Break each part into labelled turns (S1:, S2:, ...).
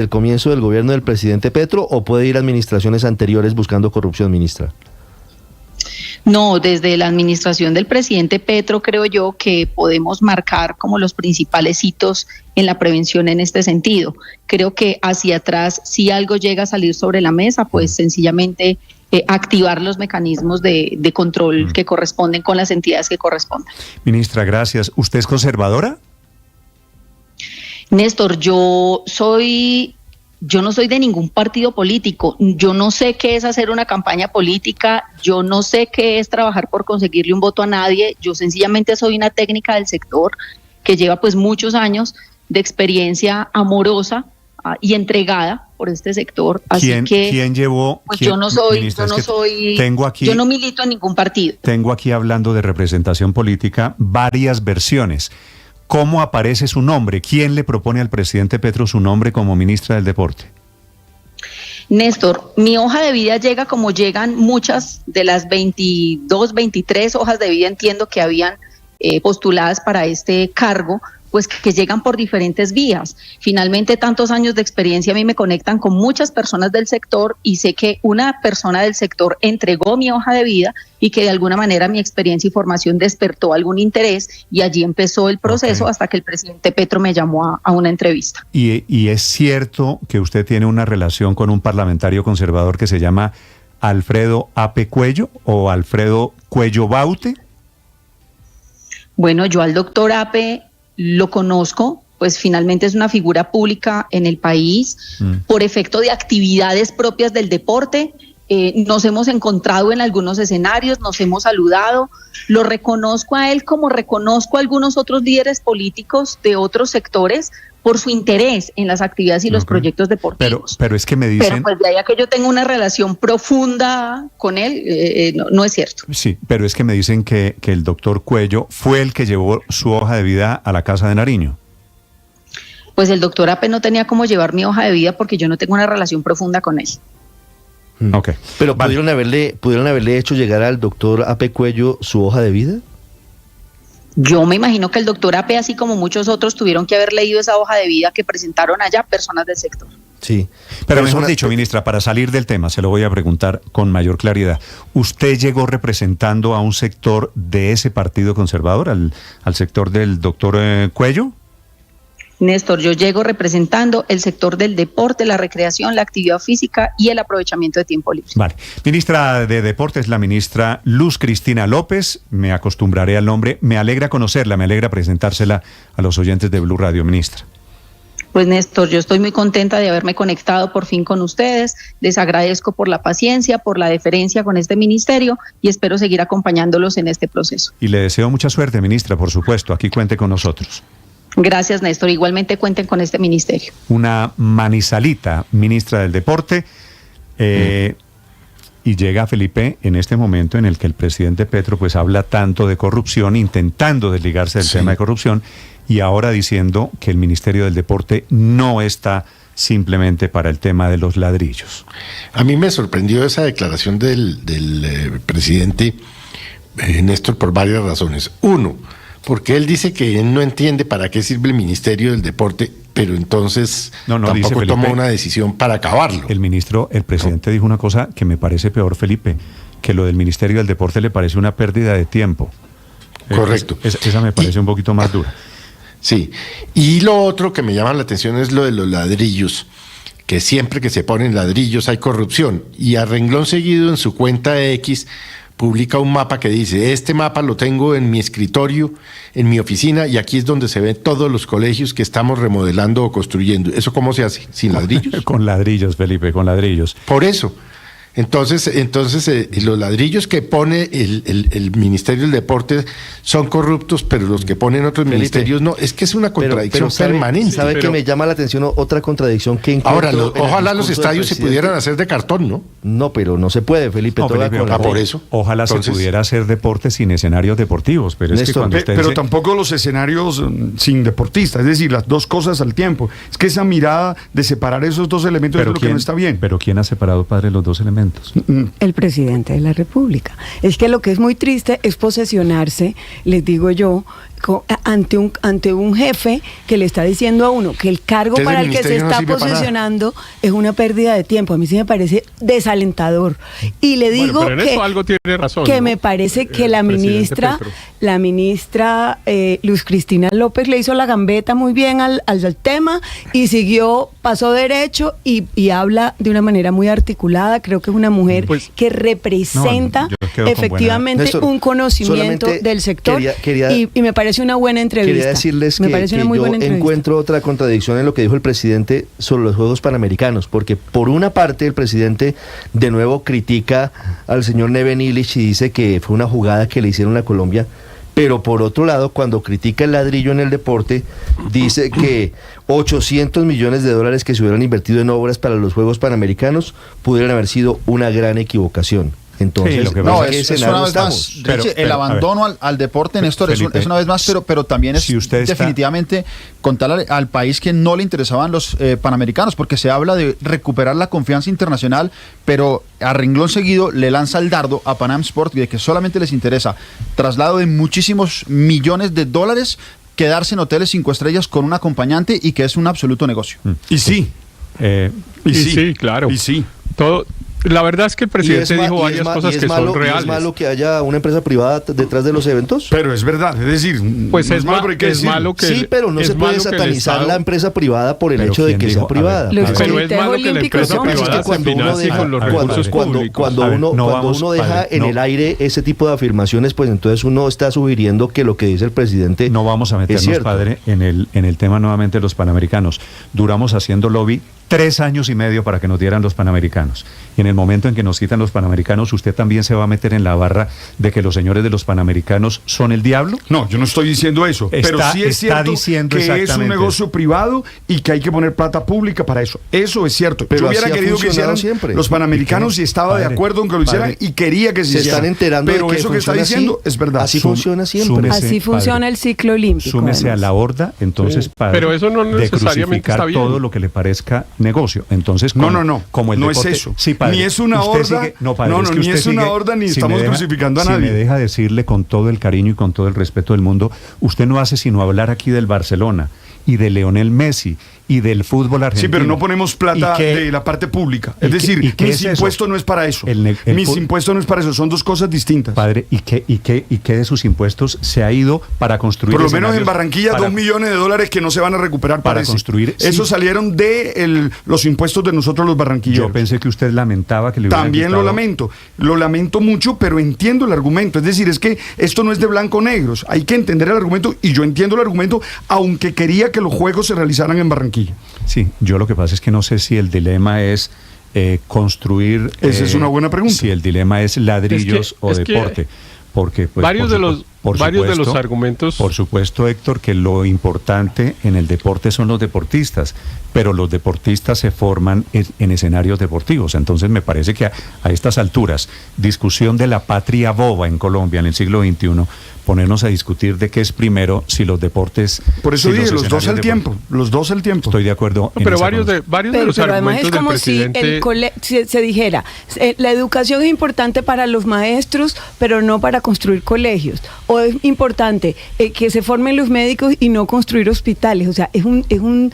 S1: ¿El comienzo del gobierno del presidente Petro o puede ir a administraciones anteriores buscando corrupción, ministra?
S2: No, desde la administración del presidente Petro creo yo que podemos marcar como los principales hitos en la prevención en este sentido. Creo que hacia atrás, si algo llega a salir sobre la mesa, pues sencillamente activar los mecanismos de control que corresponden con las entidades que correspondan.
S3: Ministra, gracias. ¿Usted es conservadora?
S2: Néstor, yo no soy de ningún partido político, yo no sé qué es hacer una campaña política, yo no sé qué es trabajar por conseguirle un voto a nadie, yo sencillamente soy una técnica del sector que lleva pues muchos años de experiencia amorosa y entregada por este sector, así
S3: ¿Quién llevó?
S2: Pues
S3: quién,
S2: yo no soy,
S3: ministra,
S2: yo no milito en ningún partido.
S3: Tengo aquí, hablando de representación política, varias versiones. ¿Cómo aparece su nombre? ¿Quién le propone al presidente Petro su nombre como ministra del Deporte?
S2: Néstor, mi hoja de vida llega como llegan muchas de las 22, 23 hojas de vida, entiendo que habían postuladas para este cargo, pues que llegan por diferentes vías. Finalmente, tantos años de experiencia a mí me conectan con muchas personas del sector y sé que una persona del sector entregó mi hoja de vida y que de alguna manera mi experiencia y formación despertó algún interés y allí empezó el proceso hasta que el presidente Petro me llamó a una entrevista.
S3: ¿Y es cierto que usted tiene una relación con un parlamentario conservador que se llama Alfredo Ape Cuello o Alfredo Cuello Baute?
S2: Bueno, yo al doctor Ape lo conozco, pues finalmente es una figura pública en el país, por efecto de actividades propias del deporte. Nos hemos encontrado en algunos escenarios, nos hemos saludado, lo reconozco a él como reconozco a algunos otros líderes políticos de otros sectores por su interés en las actividades y los proyectos deportivos.
S3: Pero es que me dicen...
S2: Pero pues de ahí a que yo tenga una relación profunda con él, no es cierto.
S3: Sí, pero es que me dicen que el doctor Cuello fue el que llevó su hoja de vida a la Casa de Nariño.
S2: Pues el doctor Ape no tenía cómo llevar mi hoja de vida porque yo no tengo una relación profunda con él.
S3: Okay.
S1: Pero ¿pudieron haberle hecho llegar al doctor Ape Cuello su hoja de vida?
S2: Yo me imagino que el doctor Ape, así como muchos otros, tuvieron que haber leído esa hoja de vida que presentaron allá personas del sector.
S3: Sí. Pero mejor dicho, ministra, para salir del tema, se lo voy a preguntar con mayor claridad. ¿Usted llegó representando a un sector de ese partido conservador, al sector del doctor Cuello?
S2: Néstor, yo llego representando el sector del deporte, la recreación, la actividad física y el aprovechamiento de tiempo libre.
S3: Vale. Ministra de Deportes, la ministra Luz Cristina López, me acostumbraré al nombre, me alegra conocerla, me alegra presentársela a los oyentes de Blue Radio, ministra.
S2: Pues Néstor, yo estoy muy contenta de haberme conectado por fin con ustedes, les agradezco por la paciencia, por la deferencia con este ministerio y espero seguir acompañándolos en este proceso.
S3: Y le deseo mucha suerte, ministra, por supuesto, aquí cuente con nosotros.
S2: Gracias, Néstor. Igualmente cuenten con este ministerio.
S3: Una manizalita, ministra del Deporte, y llega Felipe en este momento en el que el presidente Petro pues habla tanto de corrupción, intentando desligarse del tema de corrupción, y ahora diciendo que el Ministerio del Deporte no está simplemente para el tema de los ladrillos.
S4: A mí me sorprendió esa declaración del presidente Néstor por varias razones. Uno, porque él dice que él no entiende para qué sirve el Ministerio del Deporte, pero entonces tampoco toma una decisión para acabarlo.
S3: El presidente dijo una cosa que me parece peor, Felipe, que lo del Ministerio del Deporte le parece una pérdida de tiempo.
S4: Correcto.
S3: Esa me parece un poquito más dura.
S4: Sí, y lo otro que me llama la atención es lo de los ladrillos, que siempre que se ponen ladrillos hay corrupción, y a renglón seguido en su cuenta X publica un mapa que dice, este mapa lo tengo en mi escritorio, en mi oficina, y aquí es donde se ven todos los colegios que estamos remodelando o construyendo. ¿Eso cómo se hace? ¿Sin ladrillos?
S3: Con ladrillos, Felipe, con ladrillos.
S4: Por eso. Entonces los ladrillos que pone el Ministerio del Deporte son corruptos, pero los que ponen otros ministerios no. Es que es una contradicción permanente.
S1: ¿Sabe que me llama la atención otra contradicción que
S4: encuentro? Ahora, ojalá los estadios se pudieran hacer de cartón, ¿no?
S1: No, pero no se puede, Felipe.
S4: Por eso.
S3: Ojalá se pudiera hacer deporte sin escenarios deportivos, pero es que cuando
S5: pero tampoco los escenarios sin deportistas, es decir, las dos cosas al tiempo. Es que esa mirada de separar esos dos elementos es lo que no está bien.
S3: Pero ¿quién ha separado, padre, los dos elementos?
S6: El presidente de la República. Es que lo que es muy triste es posesionarse, les digo yo, ante un jefe que le está diciendo a uno que el cargo
S4: Entonces,
S6: para
S4: el
S6: el que se
S4: ministerio no
S6: está
S4: sirve para nada.
S6: posesionando es una pérdida de tiempo. A mí sí me parece desalentador. Y le digo
S7: pero en eso algo tiene razón,
S6: que
S7: ¿no?
S6: me parece que
S7: El
S6: la
S7: presidente
S6: ministra Luz Cristina López le hizo la gambeta muy bien al tema y pasó derecho y habla de una manera muy articulada. Creo que es una mujer
S7: Pues,
S6: que representa
S3: yo quedo con
S6: efectivamente
S1: Néstor,
S6: un conocimiento
S1: solamente
S6: del sector
S1: quería-
S6: y me parece una buena entrevista.
S1: Quería decirles
S6: me
S1: que
S6: parece una muy
S1: yo
S6: buena entrevista.
S1: encuentro otra contradicción en lo que dijo el presidente sobre los Juegos Panamericanos, porque por una parte el presidente de nuevo critica al señor Neven Illich y dice que fue una jugada que le hicieron a Colombia, pero por otro lado, cuando critica el ladrillo en el deporte, dice que 800 millones de dólares que se hubieran invertido en obras para los Juegos Panamericanos pudieran haber sido una gran equivocación. Entonces,
S3: Sí, lo que
S1: ¿en
S3: pasa
S8: No,
S1: qué
S8: es
S1: escenario
S8: una vez
S1: estamos?
S8: más.
S3: Pero-
S8: Richie,
S3: pero,
S8: el
S3: a ver.
S8: abandono al deporte, Néstor,
S3: Felipe,
S8: es una vez más, pero también es
S3: si usted está-
S8: definitivamente contarle al país que no le interesaban los panamericanos, porque se habla de recuperar la confianza internacional, pero a renglón seguido le lanza el dardo a Panam Sport de que solamente les interesa traslado de muchísimos millones de dólares, quedarse en hoteles 5 estrellas con un acompañante y que es un absoluto negocio.
S5: Y sí,
S7: Y sí, claro.
S5: Y sí.
S7: Todo, la verdad es que el presidente dijo
S1: y
S7: varias
S1: ma-
S7: cosas
S1: y es
S7: que
S1: malo,
S7: son
S1: y
S7: reales.
S1: ¿Es malo que haya una empresa privada detrás de los eventos?
S5: Pero es verdad, es decir,
S7: Pues
S5: no
S7: es,
S5: malo, pero hay que
S7: es
S5: decirlo.
S7: malo que
S1: Sí, pero no
S7: es
S1: se puede
S7: malo que el
S1: satanizar
S7: Estado-
S1: la empresa privada por el
S3: Pero
S1: hecho de
S3: ¿quién
S1: que
S3: dijo?
S1: sea privada.
S6: Los
S7: Pero es
S6: comités
S7: malo que la
S6: olímpicos
S7: empresa
S6: son
S1: Pero es que
S7: privada se
S1: cuando uno
S7: financie
S1: deja,
S7: con los
S1: cuando,
S7: recursos
S1: cuando,
S7: públicos.
S1: cuando
S3: A ver,
S1: uno,
S3: no
S1: cuando
S3: vamos,
S1: uno deja
S3: padre,
S1: en
S3: no.
S1: el aire ese tipo de afirmaciones, pues entonces uno está sugiriendo que lo que dice el presidente
S3: No vamos a
S1: es
S3: meternos,
S1: cierto.
S3: padre, en el tema nuevamente de los Panamericanos. Duramos haciendo lobby 3 años y medio para que nos dieran los Panamericanos. Y en el momento en que nos quitan los Panamericanos, ¿usted también se va a meter en la barra de que los señores de los Panamericanos son el diablo?
S5: No, yo no estoy diciendo eso, pero sí es
S3: está
S5: cierto
S3: diciendo
S5: que es un
S3: exactamente
S5: negocio privado y que hay que poner plata pública para eso. Eso es cierto.
S1: Pero
S5: yo hubiera
S1: así ha
S5: querido que
S1: funcionado
S5: hicieran
S1: siempre.
S5: los Panamericanos y estaba de
S3: Padre,
S5: acuerdo en que lo hicieran
S3: padre,
S5: y quería que se
S1: Se
S5: hiciera.
S1: están enterando
S5: pero
S1: de que
S5: eso que está
S1: funciona
S5: diciendo
S1: así.
S5: es verdad.
S1: Así funciona siempre.
S6: Así funciona el ciclo olímpico.
S3: Súmese a
S6: además.
S3: la horda, entonces,
S7: Sí,
S3: padre,
S7: pero eso no
S3: de
S7: necesariamente
S3: crucificar
S7: está bien.
S3: todo lo que le parezca negocio. Entonces,
S5: No,
S3: como,
S5: no.
S3: como el
S5: No
S3: deporte,
S5: es eso.
S3: Sí, padre,
S5: Ni es una
S3: usted
S5: horda.
S3: sigue- no, padre,
S5: No,
S3: es
S5: no,
S3: que
S5: ni
S3: usted
S5: es una
S3: sigue-
S5: horda, ni
S3: si
S5: estamos
S3: me deja-
S5: crucificando a
S3: si
S5: nadie.
S3: me deja decirle con todo el cariño y con todo el respeto del mundo, usted no hace sino hablar aquí del Barcelona y de Lionel Messi y del fútbol argentino.
S5: Sí, pero no ponemos plata
S3: ¿Y qué-
S5: de la parte pública.
S3: y
S5: Es
S3: qué-
S5: decir,
S3: y qué
S5: mis
S3: es eso?
S5: impuestos no es para eso.
S3: El
S5: Mis
S3: fut-
S5: impuestos no es para eso. Son dos cosas distintas.
S3: Padre, ¿y qué de sus impuestos se ha ido para construir
S5: Por lo menos en
S3: escenarios
S5: Barranquilla,
S3: para-
S5: 2 millones de dólares que no se van a recuperar
S3: para
S5: parece.
S3: construir, sí.
S5: Eso salieron de los impuestos de nosotros los barranquilleros.
S3: Yo pensé que usted lamentaba que le hubieran
S5: También lo
S3: quitado-
S5: lamento. Lo lamento mucho, pero entiendo el argumento. Es decir, es que esto no es de blanco o negros. Hay que entender el argumento y yo entiendo el argumento, aunque quería que los juegos se realizaran en Barranquilla.
S3: Sí, yo lo que pasa es que no sé si el dilema es construir...
S5: Esa es una buena pregunta.
S3: Si el dilema es ladrillos o
S7: es que
S3: deporte. Porque, pues,
S7: varios de los argumentos...
S3: Por supuesto, Héctor, que lo importante en el deporte son los deportistas, pero los deportistas se forman en escenarios deportivos. Entonces me parece que a estas alturas, discusión de la patria boba en Colombia en el siglo XXI, ponernos a discutir de qué es primero, si los deportes...
S5: Por eso
S3: si
S5: dije, los dos
S3: escenarios
S5: al tiempo.
S3: deportivos.
S5: Los dos al tiempo.
S3: Estoy de acuerdo. en
S7: Pero
S3: esa
S7: varios de los
S6: Pero además
S7: argumentos
S6: es como
S7: del presidente...
S6: si se dijera, la educación es importante para los maestros, pero no para construir colegios. O es importante que se formen los médicos y no construir hospitales. O sea, es un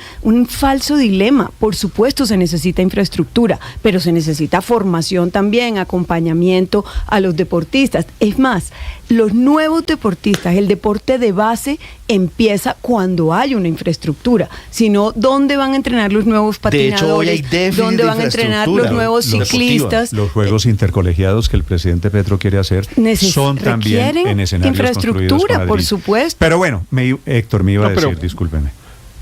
S6: falso dilema. Por supuesto se necesita infraestructura, pero se necesita formación también, acompañamiento a los deportistas. Es más, los nuevos deportistas, el deporte de base empieza cuando hay una infraestructura. Si no, ¿dónde van a entrenar los nuevos
S1: De hecho, hoy hay
S6: patinadores?
S1: déficit
S6: ¿Dónde
S1: de
S6: van a entrenar los
S1: infraestructura
S6: nuevos ciclistas?
S3: Los juegos intercolegiados que el presidente Petro quiere hacer son también
S6: requieren
S3: en escenarios construidos con
S6: infraestructura, por
S3: ladrillo.
S6: supuesto.
S3: Pero bueno, Héctor me iba a
S7: No, pero-
S3: decir, discúlpeme.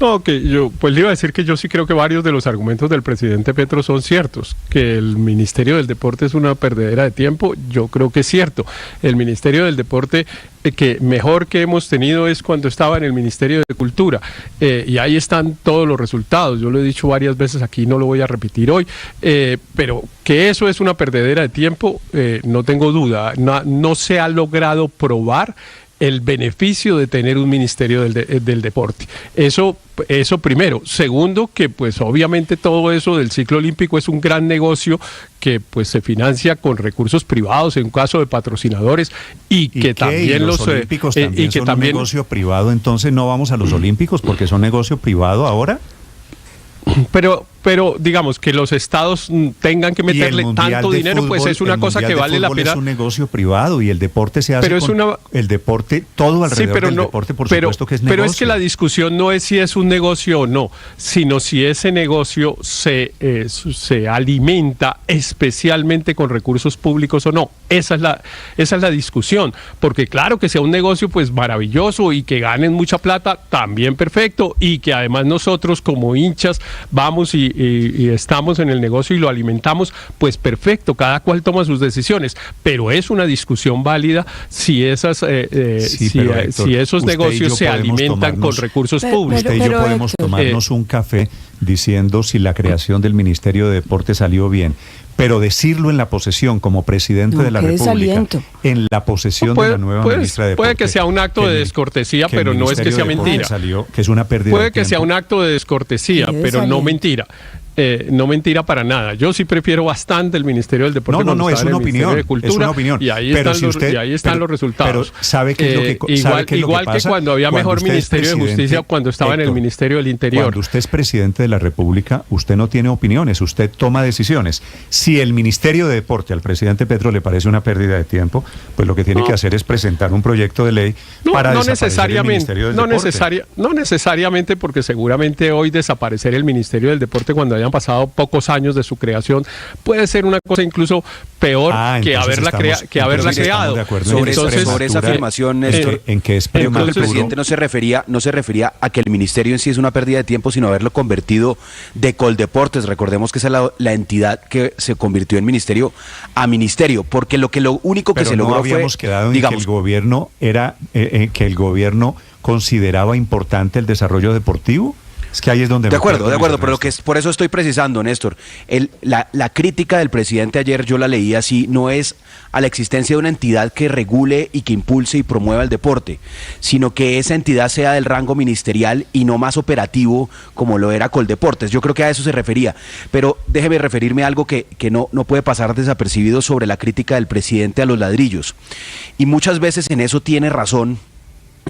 S7: No, que yo, pues le iba a decir que yo sí creo que varios de los argumentos del presidente Petro son ciertos, que el Ministerio del Deporte es una perdedera de tiempo, yo creo que es cierto. El Ministerio del Deporte que mejor que hemos tenido es cuando estaba en el Ministerio de Cultura, y ahí están todos los resultados, yo lo he dicho varias veces aquí, no lo voy a repetir hoy, pero que eso es una perdedera de tiempo, no tengo duda, no se ha logrado probar el beneficio de tener un ministerio del deporte. Eso primero. Segundo, que pues obviamente todo eso del ciclo olímpico es un gran negocio que pues se financia con recursos privados en caso de patrocinadores y que también
S3: los olímpicos también son un negocio privado. Entonces no vamos a los olímpicos porque son negocio privado ahora.
S7: Pero digamos que los estados tengan que meterle tanto dinero, fútbol, pues es una cosa que vale la pena.
S3: Es un negocio privado y el deporte se hace el deporte, todo alrededor del deporte, por supuesto que es negocio.
S7: Pero es que la discusión no es si es un negocio o no, sino si ese negocio se alimenta especialmente con recursos públicos o no. Esa es la discusión, porque claro que sea un negocio pues maravilloso y que ganen mucha plata, también perfecto, y que además nosotros como hinchas vamos y estamos en el negocio y lo alimentamos, pues perfecto, cada cual toma sus decisiones, pero es una discusión válida si esos negocios se alimentan con recursos públicos.
S3: Usted y yo podemos tomarnos un café diciendo si la creación del Ministerio de Deportes salió bien, pero decirlo en la posesión como presidente de la República, en la posesión de la nueva ministra de Deportes.
S7: Puede que sea un acto de descortesía, pero no es que sea mentira.
S3: Que es una pérdida
S7: puede que sea un acto de descortesía, pero no mentira. No mentira para nada. Yo sí prefiero bastante el Ministerio del Deporte.
S3: No, es una opinión. Es una opinión.
S7: Y ahí están los resultados.
S3: Pero ¿sabe qué es lo que
S7: igual que cuando había mejor Ministerio de Justicia, cuando estaba en el Ministerio del Interior.
S3: Cuando usted es presidente de la República, usted no tiene opiniones, usted toma decisiones. Si el Ministerio de Deporte al presidente Petro le parece una pérdida de tiempo, pues lo que tiene que hacer es presentar un proyecto de ley para desaparecer el Ministerio del Deporte.
S7: No necesariamente, porque seguramente hoy desaparecer el Ministerio del Deporte cuando han pasado pocos años de su creación puede ser una cosa incluso peor que haberla creado.
S9: Sobre esa afirmación, Néstor,
S3: en que es
S9: el presidente no se refería a que el ministerio en sí es una pérdida de tiempo, sino haberlo convertido de Coldeportes. Recordemos que esa es la entidad que se convirtió en ministerio a ministerio, porque lo único que se logró fue,
S3: quedado en que el gobierno que el gobierno consideraba importante el desarrollo deportivo. Es que ahí es donde...
S9: De acuerdo, pero por eso estoy precisando, Néstor. La crítica del presidente ayer, yo la leí así, no es a la existencia de una entidad que regule y que impulse y promueva el deporte, sino que esa entidad sea del rango ministerial y no más operativo como lo era Coldeportes. Yo creo que a eso se refería. Pero déjeme referirme a algo que no puede pasar desapercibido sobre la crítica del presidente a los ladrillos. Y muchas veces en eso tiene razón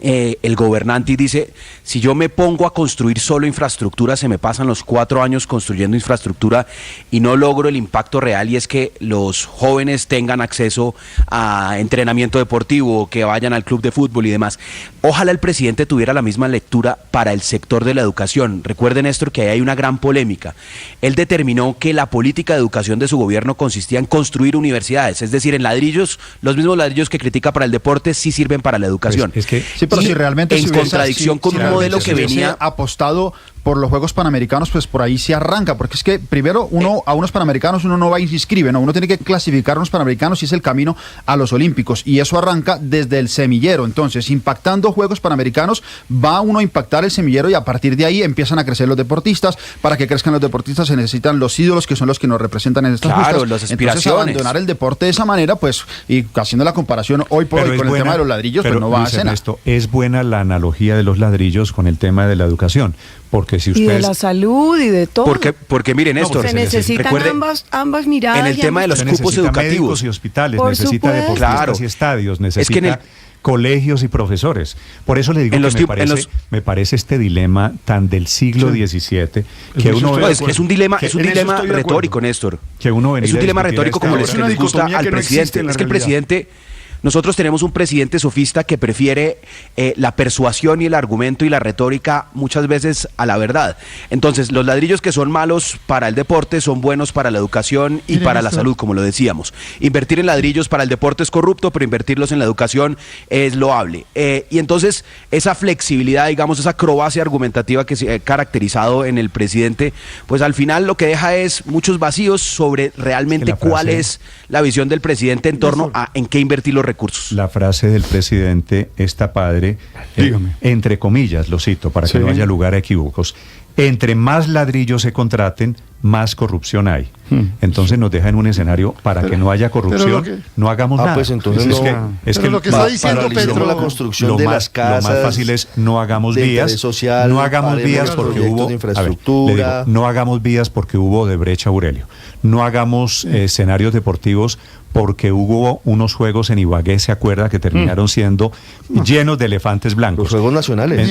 S9: el gobernante y dice, si yo me pongo a construir solo infraestructura, se me pasan los 4 años construyendo infraestructura y no logro el impacto real, y es que los jóvenes tengan acceso a entrenamiento deportivo, que vayan al club de fútbol y demás. Ojalá el presidente tuviera la misma lectura para el sector de la educación. Recuerden, Néstor, que ahí hay una gran polémica. Él determinó que la política de educación de su gobierno consistía en construir universidades, es decir, en ladrillos, los mismos ladrillos que critica para el deporte sí sirven para la educación.
S8: Pues es que sí, pero si realmente
S9: en contradicción con un modelo que venía
S8: apostado por los Juegos Panamericanos, pues por ahí se arranca, porque es que primero a unos Panamericanos uno no va y se inscribe, no, uno tiene que clasificar a unos Panamericanos y es el camino a los Olímpicos, y eso arranca desde el semillero. Entonces, impactando Juegos Panamericanos, va uno a impactar el semillero y a partir de ahí empiezan a crecer los deportistas. Para que crezcan los deportistas se necesitan los ídolos, que son los que nos representan en estas justas.
S9: Las aspiraciones.
S8: Entonces, abandonar el deporte de esa manera, pues, y haciendo la comparación hoy por hoy con el tema de los ladrillos, pues no va a hacer nada.
S3: Es buena la analogía de los ladrillos con el tema de la educación. Porque si ustedes...
S6: Y de la salud y de todo.
S9: Porque miren, Néstor,
S6: se necesitan ambas miradas.
S9: En el tema de los cupos educativos
S3: y hospitales, necesita deportistas y estadios, necesita colegios y profesores. Por eso le digo me parece este dilema tan del siglo XVII que uno...
S9: Es un dilema retórico, Néstor.
S3: Que uno
S9: es un dilema retórico como les gusta al presidente. Es que el presidente... Nosotros tenemos un presidente sofista que prefiere la persuasión y el argumento y la retórica muchas veces a la verdad. Entonces, los ladrillos que son malos para el deporte son buenos para la educación y para la salud, como lo decíamos. Invertir en ladrillos para el deporte es corrupto, pero invertirlos en la educación es loable. Y entonces, esa flexibilidad, digamos, esa acrobacia argumentativa que se ha caracterizado en el presidente, pues al final lo que deja es muchos vacíos sobre realmente cuál es la visión del presidente en torno a en qué invertir los recursos.
S3: La frase del presidente está padre, entre comillas, lo cito para que no haya lugar a equívocos. Entre más ladrillos se contraten, más corrupción hay. Entonces nos deja en un escenario para que no haya corrupción, no hagamos nada.
S1: Pues entonces
S3: es que
S10: lo que está diciendo Petro,
S1: la construcción
S3: lo
S1: de
S3: más,
S1: las casas,
S3: lo más fácil es no hagamos
S1: de
S3: vías,
S1: interés social,
S3: no hagamos
S1: paremos
S3: vías
S1: los
S3: porque
S1: proyectos
S3: hubo
S1: de infraestructura.
S3: le digo, no hagamos vías porque hubo de Brecha Aurelio, no hagamos escenarios deportivos porque hubo unos juegos en Ibagué, ¿se acuerda? Que terminaron siendo llenos de elefantes blancos.
S1: Los juegos nacionales.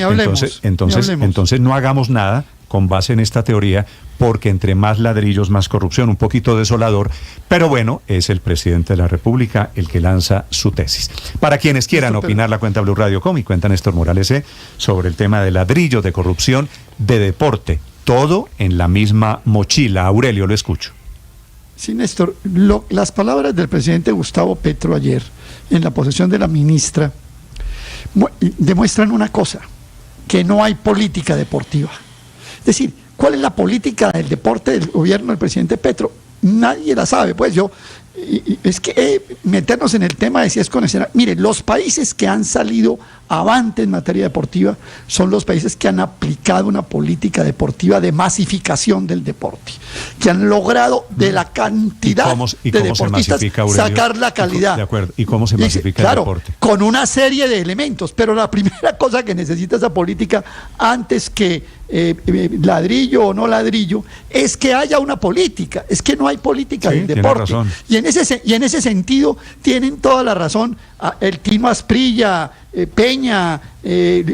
S3: Entonces no hagamos nada con base en esta teoría, porque entre más ladrillos, más corrupción, un poquito desolador, pero bueno, es el presidente de la República el que lanza su tesis. Para quienes quieran opinar, la cuenta Blue Radio Com y cuenta Néstor Morales sobre el tema de ladrillos, de corrupción, de deporte, todo en la misma mochila. Aurelio, lo escucho.
S10: Sí, Néstor, las palabras del presidente Gustavo Petro ayer, en la posesión de la ministra, demuestran una cosa, que no hay política deportiva. Es decir, ¿cuál es la política del deporte del gobierno del presidente Petro? Nadie la sabe, pues es que meternos en el tema de si es con escena. Mire, los países que han salido avante en materia deportiva son los países que han aplicado una política deportiva de masificación del deporte, que han logrado de la cantidad de deportistas sacar la calidad.
S3: De acuerdo. ¿Y cómo se masifica el deporte?
S10: Con una serie de elementos, pero la primera cosa que necesita esa política, antes que ladrillo o no ladrillo, es que haya una política. Es que no hay política del deporte. Y en ese sentido tienen toda la razón el Tino Asprilla, Peña,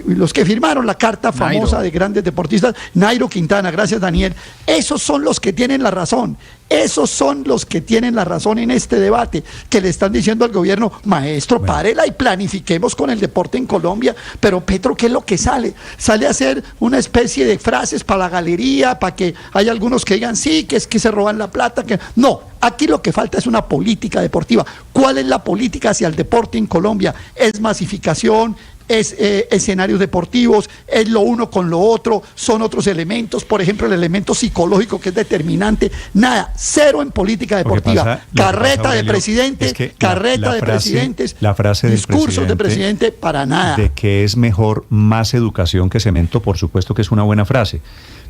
S10: los que firmaron la carta famosa de grandes deportistas, Nairo Quintana, gracias Daniel, esos son los que tienen la razón. Esos son los que tienen la razón en este debate, que le están diciendo al gobierno, maestro, párela y planifiquemos con el deporte en Colombia. Pero Petro, ¿qué es lo que sale? Sale a hacer una especie de frases para la galería, para que haya algunos que digan, sí, que es que se roban la plata. No, aquí lo que falta es una política deportiva. ¿Cuál es la política hacia el deporte en Colombia? Es masificación, es escenarios deportivos, es lo uno con lo otro, son otros elementos, por ejemplo el elemento psicológico que es determinante, nada, cero en política deportiva, carreta de presidente, carreta de presidentes,
S3: la frase
S10: discursos de presidente, para nada.
S3: De que es mejor más educación que cemento, por supuesto que es una buena frase,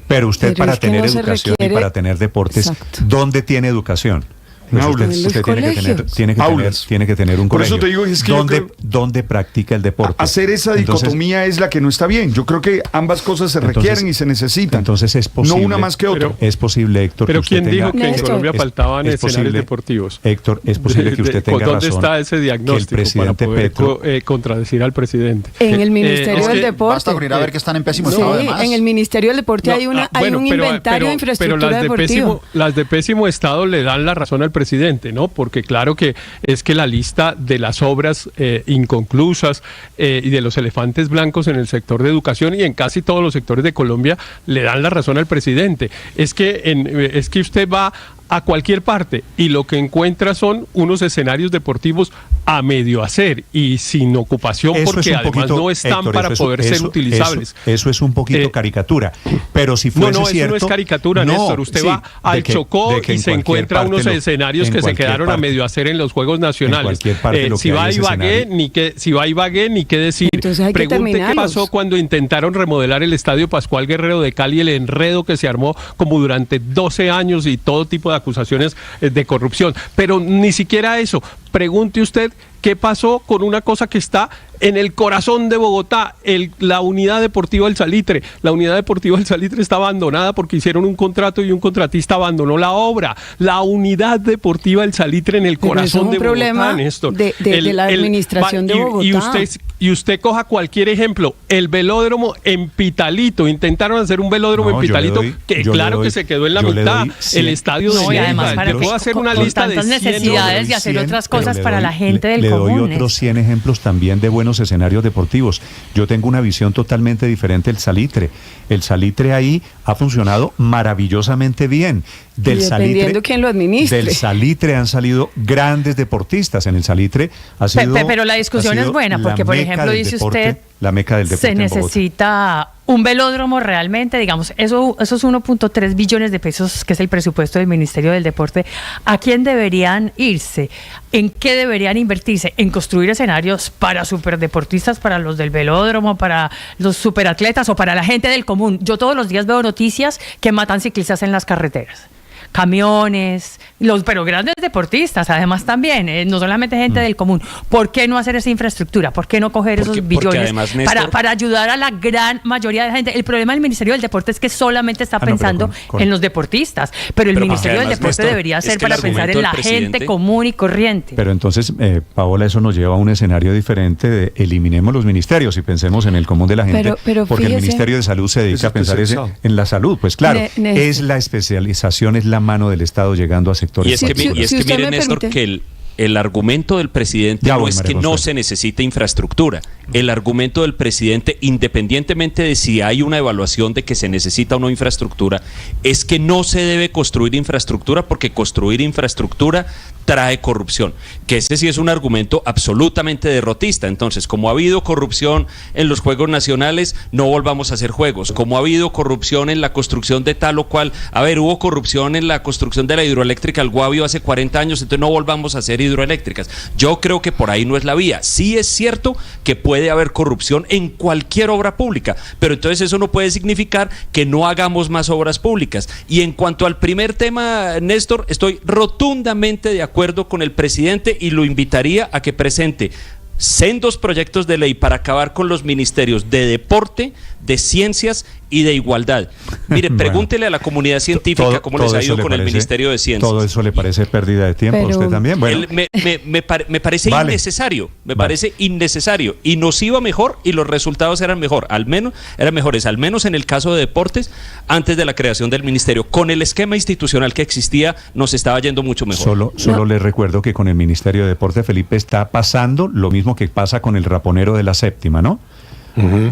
S3: pero usted para tener educación y para tener deportes, ¿dónde tiene educación? Pues usted tiene que tener un
S5: Por
S3: colegio.
S5: eso te digo, es que
S3: ¿Dónde practica el deporte?
S5: Hacer esa dicotomía es la que no está bien. Yo creo que ambas cosas se requieren y se necesitan.
S3: Entonces es posible.
S5: No una más que otra.
S3: Es posible, Héctor.
S7: Pero ¿quién dijo que en
S6: Néstor,
S7: Colombia faltaban escenarios deportivos?
S3: Héctor, es posible que usted tenga
S7: ¿Dónde
S3: razón.
S7: está ese diagnóstico
S3: el presidente
S7: para poder
S3: Petro,
S7: contradecir al presidente?
S6: En el Ministerio del Deporte.
S8: Basta con ir a ver que están en pésimo
S6: Sí,
S8: estado además.
S6: en el Ministerio del Deporte hay un inventario de infraestructura deportiva.
S7: Las de pésimo estado le dan la razón al presidente, ¿no? Porque claro que es que la lista de las obras inconclusas y de los elefantes blancos en el sector de educación y en casi todos los sectores de Colombia le dan la razón al presidente. Es que usted va a cualquier parte y lo que encuentra son unos escenarios deportivos a medio hacer y sin ocupación, porque además no están para poder ser utilizables.
S3: Eso es un poquito caricatura, pero si fuese cierto...
S7: Eso no es caricatura, Néstor. Usted va al Chocó y se encuentra unos escenarios que se quedaron a medio hacer en los Juegos Nacionales. Si va a Ibagué, ni qué decir. Pregunte qué pasó cuando intentaron remodelar el Estadio Pascual Guerrero de Cali, el enredo que se armó como durante 12 años y todo tipo de acusaciones de corrupción. Pero ni siquiera eso. Pregunte usted qué pasó con una cosa que está en el corazón de Bogotá, la unidad deportiva del Salitre. La unidad deportiva del Salitre está abandonada porque hicieron un contrato y un contratista abandonó la obra. La unidad deportiva del Salitre en el corazón de Bogotá, Néstor.
S6: De la administración de Bogotá.
S7: Y usted coja cualquier ejemplo, el velódromo en Pitalito, intentaron hacer un velódromo en Pitalito, que se quedó en la mitad, el estadio de
S11: además,
S7: le puedo hacer una lista de
S11: tantas necesidades y hacer otras cosas para la gente del común.
S3: Le doy otros 100 ejemplos también de buenos escenarios deportivos. Yo tengo una visión totalmente diferente del Salitre. El Salitre ahí ha funcionado maravillosamente bien.
S6: Dependiendo quién lo administre.
S3: Del salitre han salido grandes deportistas. En el salitre ha sido...
S11: Pero la discusión es buena, porque por ejemplo dice usted...
S3: La meca del deporte
S11: se necesita un velódromo realmente, digamos, esos 1.3 billones de pesos que es el presupuesto del Ministerio del Deporte, ¿a quién deberían irse? ¿En qué deberían invertirse? ¿En construir escenarios para superdeportistas, para los del velódromo, para los superatletas o para la gente del común? Yo todos los días veo noticias que matan ciclistas en las carreteras. Camiones, pero grandes deportistas además también, no solamente gente del común. ¿Por qué no hacer esa infraestructura? ¿Por qué no coger esos billones
S9: además, Néstor,
S11: para ayudar a la gran mayoría de la gente? El problema del Ministerio del Deporte es que solamente está pensando en los deportistas, pero el Ministerio del Deporte
S9: Néstor,
S11: debería ser para pensar en la gente común y corriente.
S3: Pero entonces, Paola, eso nos lleva a un escenario diferente de eliminemos los ministerios y pensemos en el común de la gente,
S6: pero
S3: porque
S6: fíjese,
S3: el Ministerio de Salud se dedica a pensar en la salud. Pues claro, es la especialización, es la mano del Estado llegando a sectores.
S12: Y es que mire, Néstor, que el argumento del presidente no es que no se necesite infraestructura. El argumento del presidente, independientemente de si hay una evaluación de que se necesita o no infraestructura, es que no se debe construir infraestructura porque construir infraestructura trae corrupción. Que ese sí es un argumento absolutamente derrotista. Entonces, como ha habido corrupción en los Juegos Nacionales, no volvamos a hacer juegos. Como ha habido corrupción en la construcción de tal o cual, hubo corrupción en la construcción de la hidroeléctrica El Guavio hace 40 años, entonces no volvamos a hacer hidroeléctricas. Yo creo que por ahí no es la vía. Sí es cierto que puede haber corrupción en cualquier obra pública, pero entonces eso no puede significar que no hagamos más obras públicas. Y en cuanto al primer tema, Néstor, estoy rotundamente de acuerdo con el presidente y lo invitaría a que presente sendos proyectos de ley para acabar con los ministerios de deporte, de ciencias y de igualdad. Mire, bueno, pregúntele a la comunidad científica cómo les ha ido con el Ministerio de Ciencias.
S3: ¿Todo eso le parece pérdida de tiempo a usted también? Bueno.
S12: Me parece innecesario, parece innecesario, y nos iba mejor y los resultados eran mejores, al menos en el caso de deportes, antes de la creación del ministerio. Con el esquema institucional que existía, nos estaba yendo mucho mejor.
S3: Solo les recuerdo que con el Ministerio de Deporte, Felipe, está pasando lo mismo que pasa con el raponero de la séptima, ¿no?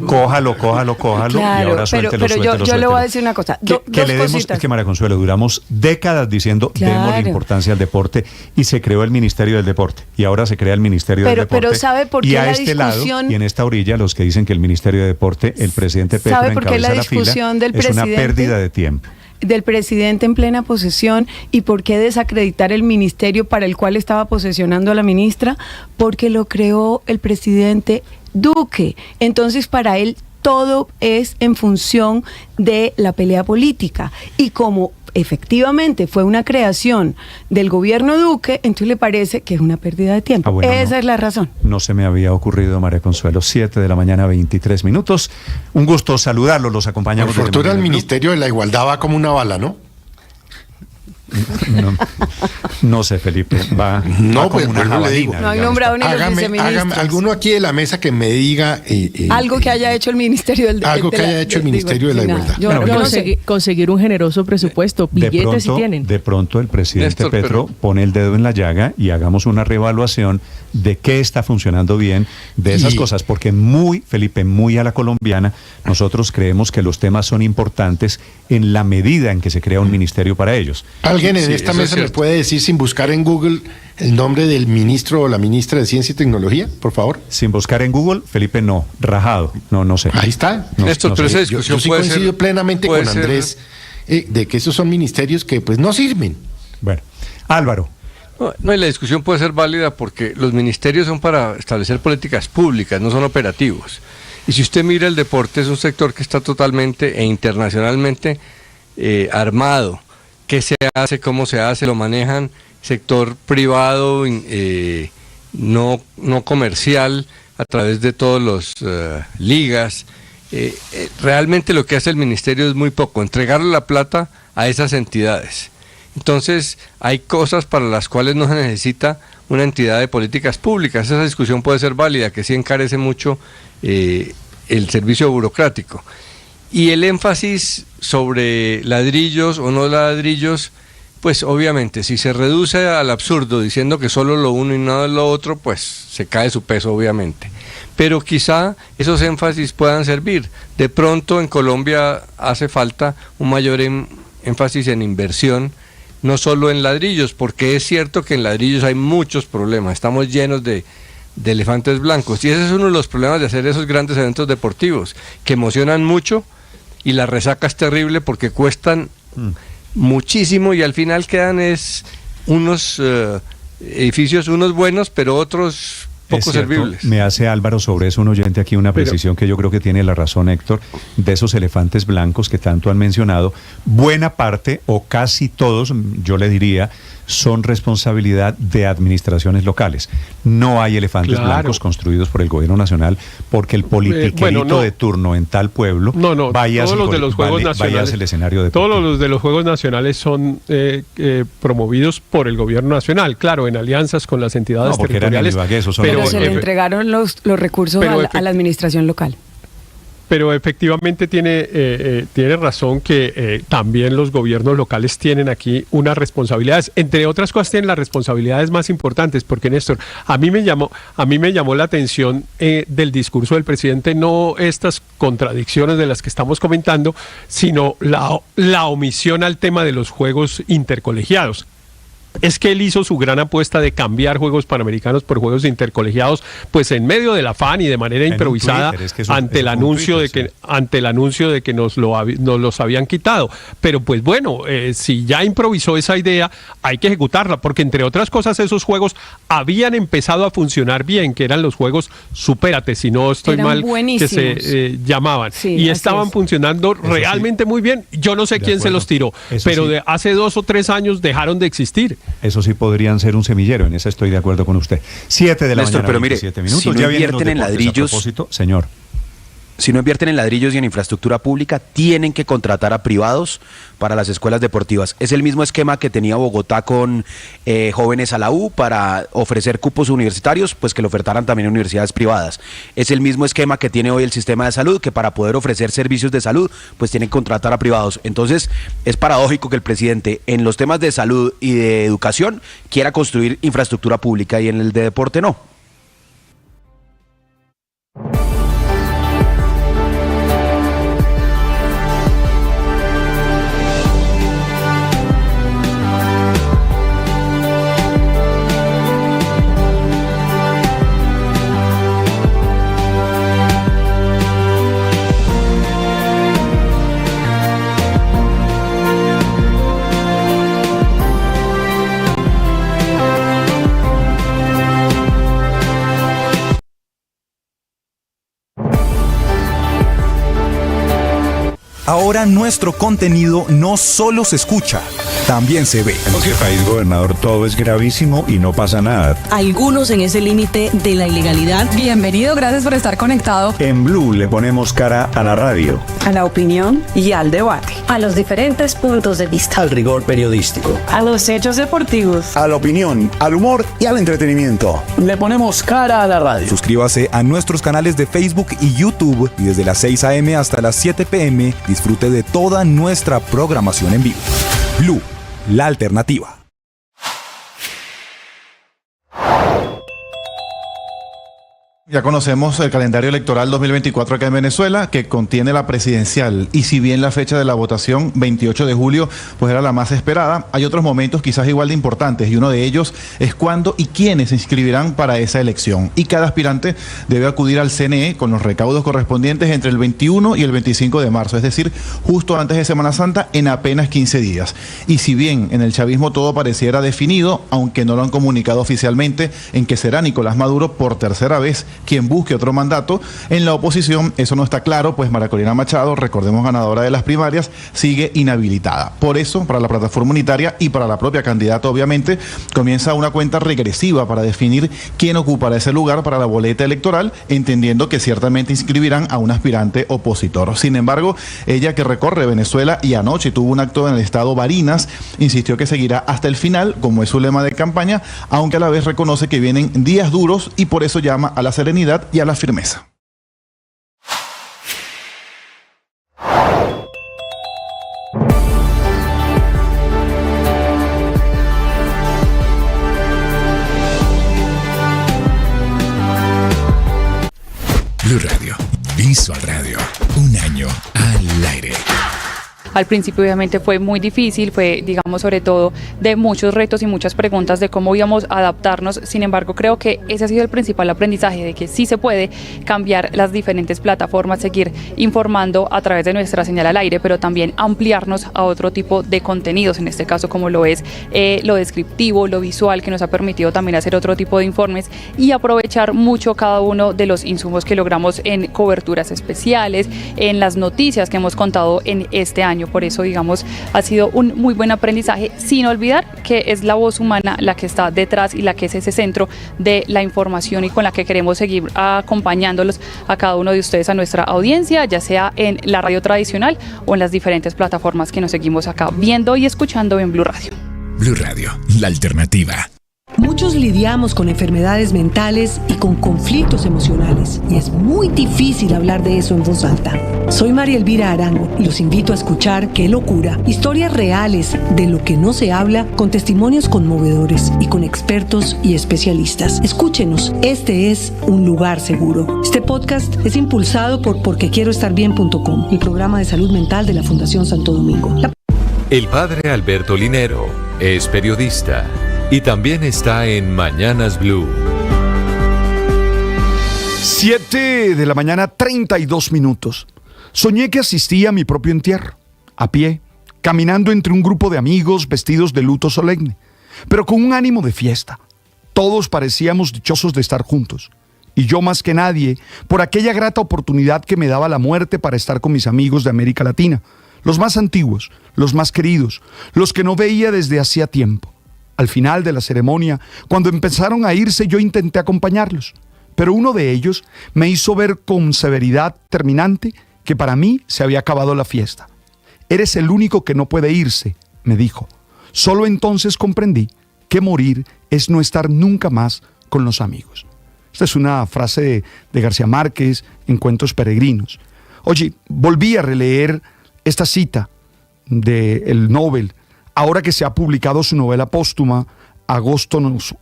S3: Cójalo, claro, y ahora suéltelo.
S6: Yo le voy a decir una cosa.
S3: Es que, María Consuelo, duramos décadas diciendo démosle importancia al deporte y se creó el Ministerio del Deporte y ahora se crea el Ministerio del Deporte.
S6: Pero ¿sabe por qué
S3: y a
S6: la
S3: este
S6: discusión...
S3: lado y en esta orilla los que dicen que el Ministerio de Deporte, el presidente Petro encabeza la fila, es una pérdida de tiempo
S6: del presidente en plena posesión. ¿Y por qué desacreditar el ministerio para el cual estaba posesionando a la ministra? Porque lo creó el presidente Duque. Entonces, para él todo es en función de la pelea política. Y como efectivamente fue una creación del gobierno Duque, entonces le parece que es una pérdida de tiempo.
S3: Bueno,
S6: esa es la razón.
S3: No se me había ocurrido, María Consuelo. 7 de la mañana, 23 minutos. Un gusto saludarlos, los acompañamos.
S4: Por fortuna el Ministerio de la Igualdad va como una bala, ¿no?
S3: No sé, Felipe, va
S4: pues
S3: como una jabalina.
S6: No hay nombrado ni los viceministros.
S4: Alguno aquí de la mesa que me diga
S6: algo que haya hecho el Ministerio del
S4: algo que haya hecho el Ministerio de la Igualdad.
S11: Conseguir un generoso presupuesto, billetes si tienen.
S3: De pronto el presidente Néstor, Petro pone el dedo en la llaga y hagamos una reevaluación de qué está funcionando bien de esas cosas, porque Felipe, muy a la colombiana, nosotros creemos que los temas son importantes en la medida en que se crea un ministerio para ellos.
S4: ¿Alguien en esta mesa me puede decir sin buscar en Google el nombre del ministro o la ministra de Ciencia y Tecnología, por favor?
S3: Sin buscar en Google, Felipe, rajado, no sé.
S4: Ahí está.
S7: Néstor, pero esa discusión
S4: yo sí coincido plenamente con Andrés de que esos son ministerios que pues no sirven.
S3: Bueno, Álvaro.
S7: No, y la discusión puede ser válida porque los ministerios son para establecer políticas públicas, no son operativos. Y si usted mira el deporte, es un sector que está totalmente e internacionalmente armado. ¿Qué se hace? ¿Cómo se hace? Lo manejan sector privado, no comercial, a través de todas las ligas. Realmente lo que hace el ministerio es muy poco, entregarle la plata a esas entidades. Entonces, hay cosas para las cuales no se necesita una entidad de políticas públicas. Esa discusión puede ser válida, que sí encarece mucho el servicio burocrático. Y el énfasis sobre ladrillos o no ladrillos, pues obviamente, si se reduce al absurdo diciendo que solo lo uno y nada lo otro, pues se cae su peso, obviamente. Pero quizá esos énfasis puedan servir. De pronto en Colombia hace falta un mayor énfasis en inversión
S13: no solo en Ladrillos, porque es cierto que en Ladrillos hay muchos problemas, estamos llenos de elefantes blancos, y ese es uno de los problemas de hacer esos grandes eventos deportivos, que emocionan mucho, y la resaca es terrible porque cuestan muchísimo, y al final quedan unos edificios, unos buenos, pero otros poco servibles.
S3: Me hace Álvaro sobre eso un oyente aquí una precisión que yo creo que tiene la razón, Héctor, de esos elefantes blancos que tanto han mencionado, buena parte o casi todos, yo le diría, son responsabilidad de administraciones locales. No hay elefantes blancos construidos por el gobierno nacional porque el politiquerito de turno en tal pueblo vaya al escenario de
S7: todos los de los Juegos Nacionales son promovidos por el gobierno nacional, claro, en alianzas con las entidades territoriales.
S6: Pero se le entregaron los recursos a la administración local.
S7: Pero efectivamente tiene razón que también los gobiernos locales tienen aquí unas responsabilidades. Entre otras cosas tienen las responsabilidades más importantes, porque Néstor, a mí me llamó la atención del discurso del presidente, no estas contradicciones de las que estamos comentando, sino la omisión al tema de los juegos intercolegiados. Es que él hizo su gran apuesta de cambiar Juegos Panamericanos por Juegos Intercolegiados, pues en medio del afán y de manera improvisada, ante el anuncio de que nos los habían quitado. Pero pues bueno, si ya improvisó esa idea, hay que ejecutarla, porque entre otras cosas esos juegos habían empezado a funcionar bien, que eran los Juegos Supérate, si no estoy mal, que se llamaban, y estaban funcionando realmente muy bien. Yo no sé quién se los tiró, pero de hace 2 o 3 años dejaron de existir.
S3: Eso sí podrían ser un semillero, en eso estoy de acuerdo con usted. 7 de la mañana,
S9: pero mire,
S3: 27 minutos.
S9: Si no invierten en ladrillos,
S3: señor.
S9: Si no invierten en ladrillos y en infraestructura pública, tienen que contratar a privados para las escuelas deportivas. Es el mismo esquema que tenía Bogotá con jóvenes a la U para ofrecer cupos universitarios, pues que lo ofertaran también en universidades privadas. Es el mismo esquema que tiene hoy el sistema de salud, que para poder ofrecer servicios de salud, pues tienen que contratar a privados. Entonces, es paradójico que el presidente en los temas de salud y de educación quiera construir infraestructura pública y en el de deporte no.
S14: Ahora nuestro contenido no solo se escucha, también se ve.
S15: En este país, gobernador, todo es gravísimo y no pasa nada.
S16: Algunos en ese límite de la ilegalidad.
S17: Bienvenido, gracias por estar conectado.
S15: En Blue le ponemos cara a la radio,
S16: a la opinión y al debate,
S18: a los diferentes puntos de vista,
S19: al rigor periodístico,
S17: a los hechos deportivos,
S14: a la opinión, al humor y al entretenimiento.
S19: Le ponemos cara a la radio.
S14: Suscríbase a nuestros canales de Facebook y YouTube y desde las 6 a.m. hasta las 7 p.m. disfrute de toda nuestra programación en vivo. Blue, la alternativa.
S8: Ya conocemos el calendario electoral 2024 acá en Venezuela, que contiene la presidencial, y si bien la fecha de la votación, 28 de julio, pues era la más esperada, hay otros momentos quizás igual de importantes, y uno de ellos es cuándo y quiénes se inscribirán para esa elección. Y cada aspirante debe acudir al CNE con los recaudos correspondientes entre el 21 y el 25 de marzo, es decir, justo antes de Semana Santa, en apenas 15 días. Y si bien en el chavismo todo pareciera definido, aunque no lo han comunicado oficialmente, en que será Nicolás Maduro por tercera vez quien busque otro mandato, en la oposición eso no está claro, pues María Corina Machado, recordemos ganadora de las primarias, sigue inhabilitada. Por eso, para la plataforma unitaria y para la propia candidata, obviamente, comienza una cuenta regresiva para definir quién ocupará ese lugar para la boleta electoral, entendiendo que ciertamente inscribirán a un aspirante opositor. Sin embargo, ella, que recorre Venezuela y anoche tuvo un acto en el estado Barinas, insistió que seguirá hasta el final, como es su lema de campaña, aunque a la vez reconoce que vienen días duros y por eso llama a la serenidad y a la firmeza.
S20: Blue Radio, Visual Radio, un año al aire.
S17: Al principio obviamente fue muy difícil, fue, digamos, sobre todo de muchos retos y muchas preguntas de cómo íbamos a adaptarnos. Sin embargo, creo que ese ha sido el principal aprendizaje, de que sí se puede cambiar las diferentes plataformas, seguir informando a través de nuestra señal al aire, pero también ampliarnos a otro tipo de contenidos, en este caso como lo es lo descriptivo, lo visual, que nos ha permitido también hacer otro tipo de informes y aprovechar mucho cada uno de los insumos que logramos en coberturas especiales, en las noticias que hemos contado en este año. Por eso, digamos, ha sido un muy buen aprendizaje, sin olvidar que es la voz humana la que está detrás y la que es ese centro de la información y con la que queremos seguir acompañándolos a cada uno de ustedes, a nuestra audiencia, ya sea en la radio tradicional o en las diferentes plataformas que nos seguimos acá viendo y escuchando en Blue Radio.
S20: Blue Radio, la alternativa.
S21: Muchos lidiamos con enfermedades mentales y con conflictos emocionales, y es muy difícil hablar de eso en voz alta. Soy María Elvira Arango y los invito a escuchar Qué Locura, historias reales de lo que no se habla, con testimonios conmovedores y con expertos y especialistas. Escúchenos, este es un lugar seguro. Este podcast es impulsado por porquequieroestarbien.com, el programa de salud mental de la Fundación Santo Domingo.
S22: El padre Alberto Linero es periodista y también está en Mañanas Blue.
S5: 7 de la mañana, 32 minutos. Soñé que asistía a mi propio entierro, a pie, caminando entre un grupo de amigos vestidos de luto solemne, pero con un ánimo de fiesta. Todos parecíamos dichosos de estar juntos, y yo más que nadie, por aquella grata oportunidad que me daba la muerte para estar con mis amigos de América Latina, los más antiguos, los más queridos, los que no veía desde hacía tiempo. Al final de la ceremonia, cuando empezaron a irse, yo intenté acompañarlos, pero uno de ellos me hizo ver con severidad terminante que para mí se había acabado la fiesta. «Eres el único que no puede irse», me dijo. Solo entonces comprendí que morir es no estar nunca más con los amigos. Esta es una frase de García Márquez en Cuentos Peregrinos. Oye, volví a releer esta cita del Nobel, ahora que se ha publicado su novela póstuma, En agosto nos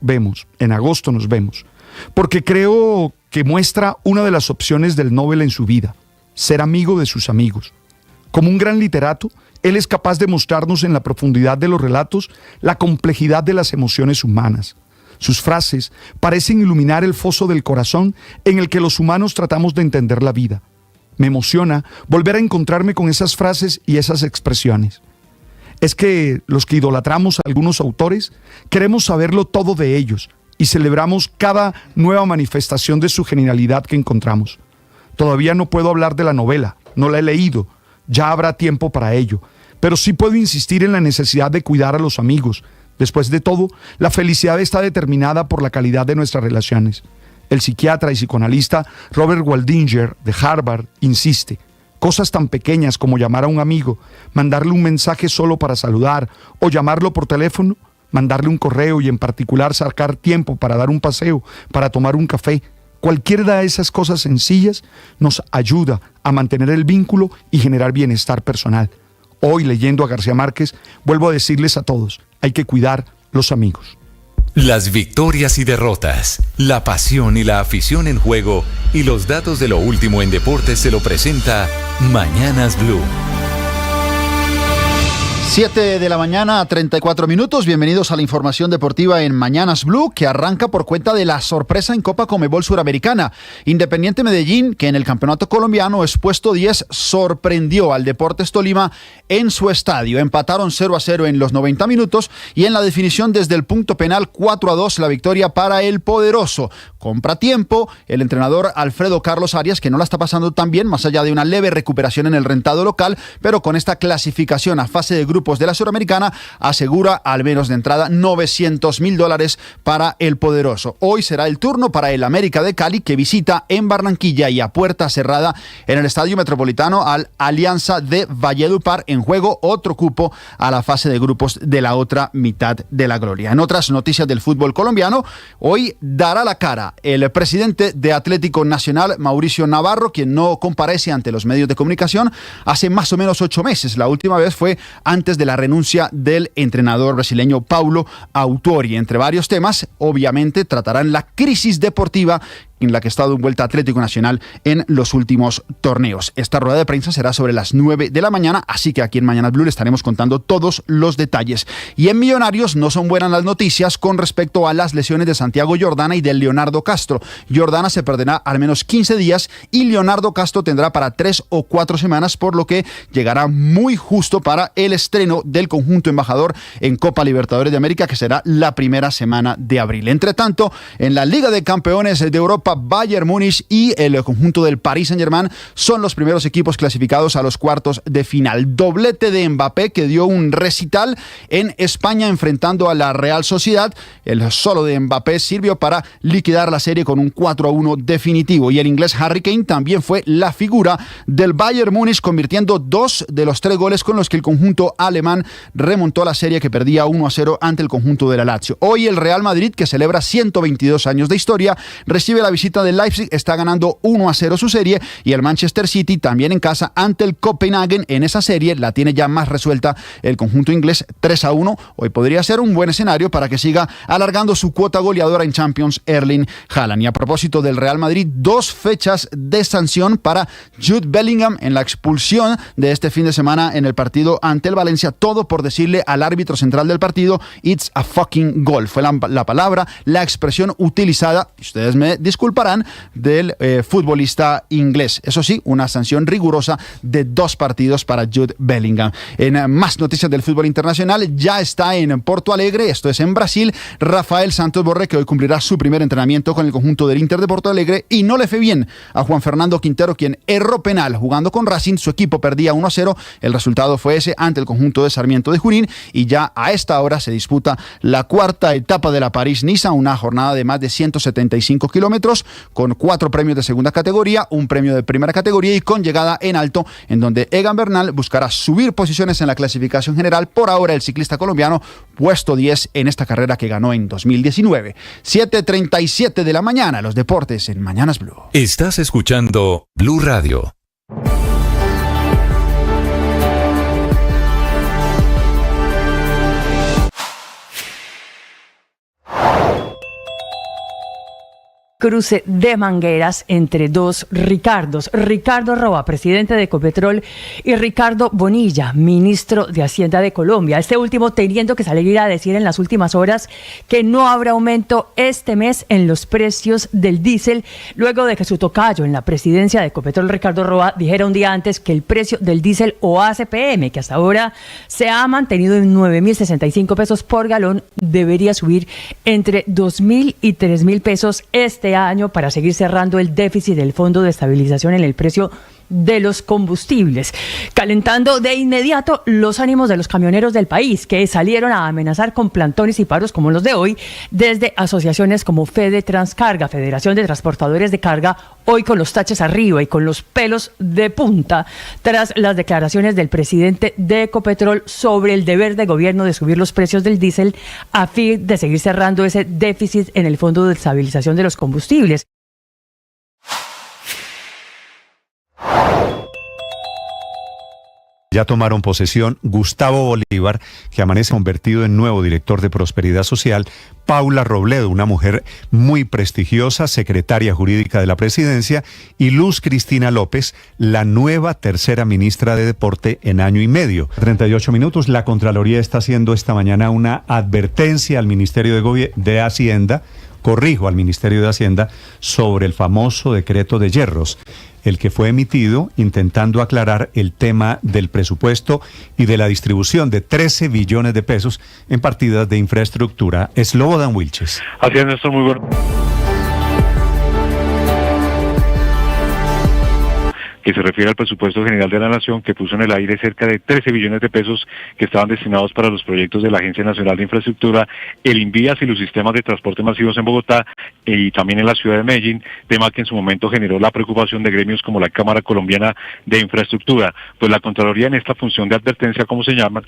S5: vemos, porque creo que muestra una de las opciones del Nobel en su vida: ser amigo de sus amigos. Como un gran literato, él es capaz de mostrarnos en la profundidad de los relatos la complejidad de las emociones humanas. Sus frases parecen iluminar el foso del corazón en el que los humanos tratamos de entender la vida. Me emociona volver a encontrarme con esas frases y esas expresiones. Es que los que idolatramos a algunos autores queremos saberlo todo de ellos y celebramos cada nueva manifestación de su genialidad que encontramos. Todavía no puedo hablar de la novela, no la he leído, ya habrá tiempo para ello, pero sí puedo insistir en la necesidad de cuidar a los amigos. Después de todo, la felicidad está determinada por la calidad de nuestras relaciones. El psiquiatra y psicoanalista Robert Waldinger de Harvard insiste: cosas tan pequeñas como llamar a un amigo, mandarle un mensaje solo para saludar o llamarlo por teléfono, mandarle un correo y en particular sacar tiempo para dar un paseo, para tomar un café. Cualquiera de esas cosas sencillas nos ayuda a mantener el vínculo y generar bienestar personal. Hoy, leyendo a García Márquez, vuelvo a decirles a todos: hay que cuidar los amigos.
S22: Las victorias y derrotas, la pasión y la afición en juego y los datos de lo último en deportes se lo presenta Mañanas Blue.
S8: 7 de la mañana, 34 minutos. Bienvenidos a la información deportiva en Mañanas Blue, que arranca por cuenta de la sorpresa en Copa Conmebol Suramericana. Independiente Medellín, que en el campeonato colombiano es puesto 10, sorprendió al Deportes Tolima en su estadio. Empataron 0-0 en los 90 minutos y en la definición desde el punto penal 4-2 la victoria para el poderoso. Compra tiempo el entrenador Alfredo Carlos Arias, que no la está pasando tan bien, más allá de una leve recuperación en el rentado local, pero con esta clasificación a fase de grupos de la Suramericana asegura al menos de entrada $900,000 para el poderoso. Hoy será el turno para el América de Cali, que visita en Barranquilla y a puerta cerrada en el Estadio Metropolitano al Alianza de Valledupar. En juego otro cupo a la fase de grupos de la otra mitad de la gloria. En otras noticias del fútbol colombiano, hoy dará la cara el presidente de Atlético Nacional, Mauricio Navarro, quien no comparece ante los medios de comunicación hace más o menos 8 meses. La última vez fue antes de la renuncia del entrenador brasileño Paulo Autori. Entre varios temas, obviamente tratarán la crisis deportiva en la que ha estado envuelta Atlético Nacional en los últimos torneos. Esta rueda de prensa será sobre las 9 de la mañana, así que aquí en Mañanas Blue le estaremos contando todos los detalles. Y en Millonarios no son buenas las noticias con respecto a las lesiones de Santiago Jordana y de Leonardo Castro. Jordana se perderá al menos 15 días y Leonardo Castro tendrá para 3 o 4 semanas, por lo que llegará muy justo para el estreno del conjunto embajador en Copa Libertadores de América, que será la primera semana de abril. Entre tanto, en la Liga de Campeones de Europa, Bayern Múnich y el conjunto del Paris Saint-Germain son los primeros equipos clasificados a los cuartos de final. Doblete de Mbappé, que dio un recital en España enfrentando a la Real Sociedad. El solo de Mbappé sirvió para liquidar la serie con un 4-1 definitivo. Y el inglés Harry Kane también fue la figura del Bayern Múnich, convirtiendo 2 de los 3 goles con los que el conjunto alemán remontó la serie que perdía 1-0 ante el conjunto de la Lazio. Hoy el Real Madrid, que celebra 122 años de historia, recibe la visita del Leipzig, está ganando 1-0 su serie, y el Manchester City también en casa ante el Copenhagen. En esa serie la tiene ya más resuelta el conjunto inglés, 3-1. Hoy podría ser un buen escenario para que siga alargando su cuota goleadora en Champions Erling Haaland. Y a propósito del Real Madrid, 2 fechas de sanción para Jude Bellingham en la expulsión de este fin de semana en el partido ante el Valencia, todo por decirle al árbitro central del partido "It's a fucking goal". Fue la palabra, la expresión utilizada, ustedes me disculparán, del futbolista inglés. Eso sí, una sanción rigurosa de 2 partidos para Jude Bellingham. En más noticias del fútbol internacional, ya está en Porto Alegre, esto es en Brasil, Rafael Santos Borré, que hoy cumplirá su primer entrenamiento con el conjunto del Inter de Porto Alegre, y no le fue bien a Juan Fernando Quintero, quien erró penal jugando con Racing. Su equipo perdía 1-0, el resultado fue ese ante el conjunto de Sarmiento de Junín, y ya a esta hora se disputa la 4ª etapa de la París-Niza, una jornada de más de 175 kilómetros, con 4 premios de segunda categoría, un premio de primera categoría y con llegada en alto, en donde Egan Bernal buscará subir posiciones en la clasificación general. Por ahora el ciclista colombiano, puesto 10 en esta carrera que ganó en 2019. 7:37 de la mañana, los deportes en Mañanas Blue.
S22: Estás escuchando Blue Radio.
S11: Cruce de mangueras entre 2 Ricardos: Ricardo Roa, presidente de Ecopetrol, y Ricardo Bonilla, ministro de Hacienda de Colombia. Este último teniendo que salir a decir en las últimas horas que no habrá aumento este mes en los precios del diésel, luego de que su tocayo en la presidencia de Ecopetrol, Ricardo Roa, dijera un día antes que el precio del diésel o ACPM, que hasta ahora se ha mantenido en 9.065 pesos por galón, debería subir entre 2.000 y 3.000 pesos este año para seguir cerrando el déficit del Fondo de Estabilización en el precio de los combustibles, calentando de inmediato los ánimos de los camioneros del país, que salieron a amenazar con plantones y paros como los de hoy, desde asociaciones como Fede Transcarga, Federación de Transportadores de Carga, hoy con los taches arriba y con los pelos de punta, tras las declaraciones del presidente de Ecopetrol sobre el deber de gobierno de subir los precios del diésel a fin de seguir cerrando ese déficit en el Fondo de Estabilización de los Combustibles.
S3: Ya tomaron posesión Gustavo Bolívar, que amanece convertido en nuevo director de Prosperidad Social, Paula Robledo, una mujer muy prestigiosa, secretaria jurídica de la presidencia, y Luz Cristina López, la nueva tercera ministra de Deporte en año y medio. 38 minutos, la Contraloría está haciendo esta mañana una advertencia al Ministerio de Hacienda, al Ministerio de Hacienda, sobre el famoso decreto de hierros, el que fue emitido intentando aclarar el tema del presupuesto y de la distribución de 13 billones de pesos en partidas de infraestructura. Slobodan Wilches.
S1: Así es, Néstor, muy bueno. Que se refiere al presupuesto general de la Nación, que puso en el aire cerca de 13 billones de pesos que estaban destinados para los proyectos de la Agencia Nacional de Infraestructura, el Invías y los sistemas de transporte masivos en Bogotá y también en la ciudad de Medellín, tema que en su momento generó la preocupación de gremios como la Cámara Colombiana de Infraestructura. Pues la Contraloría, en esta función de advertencia, como se llama,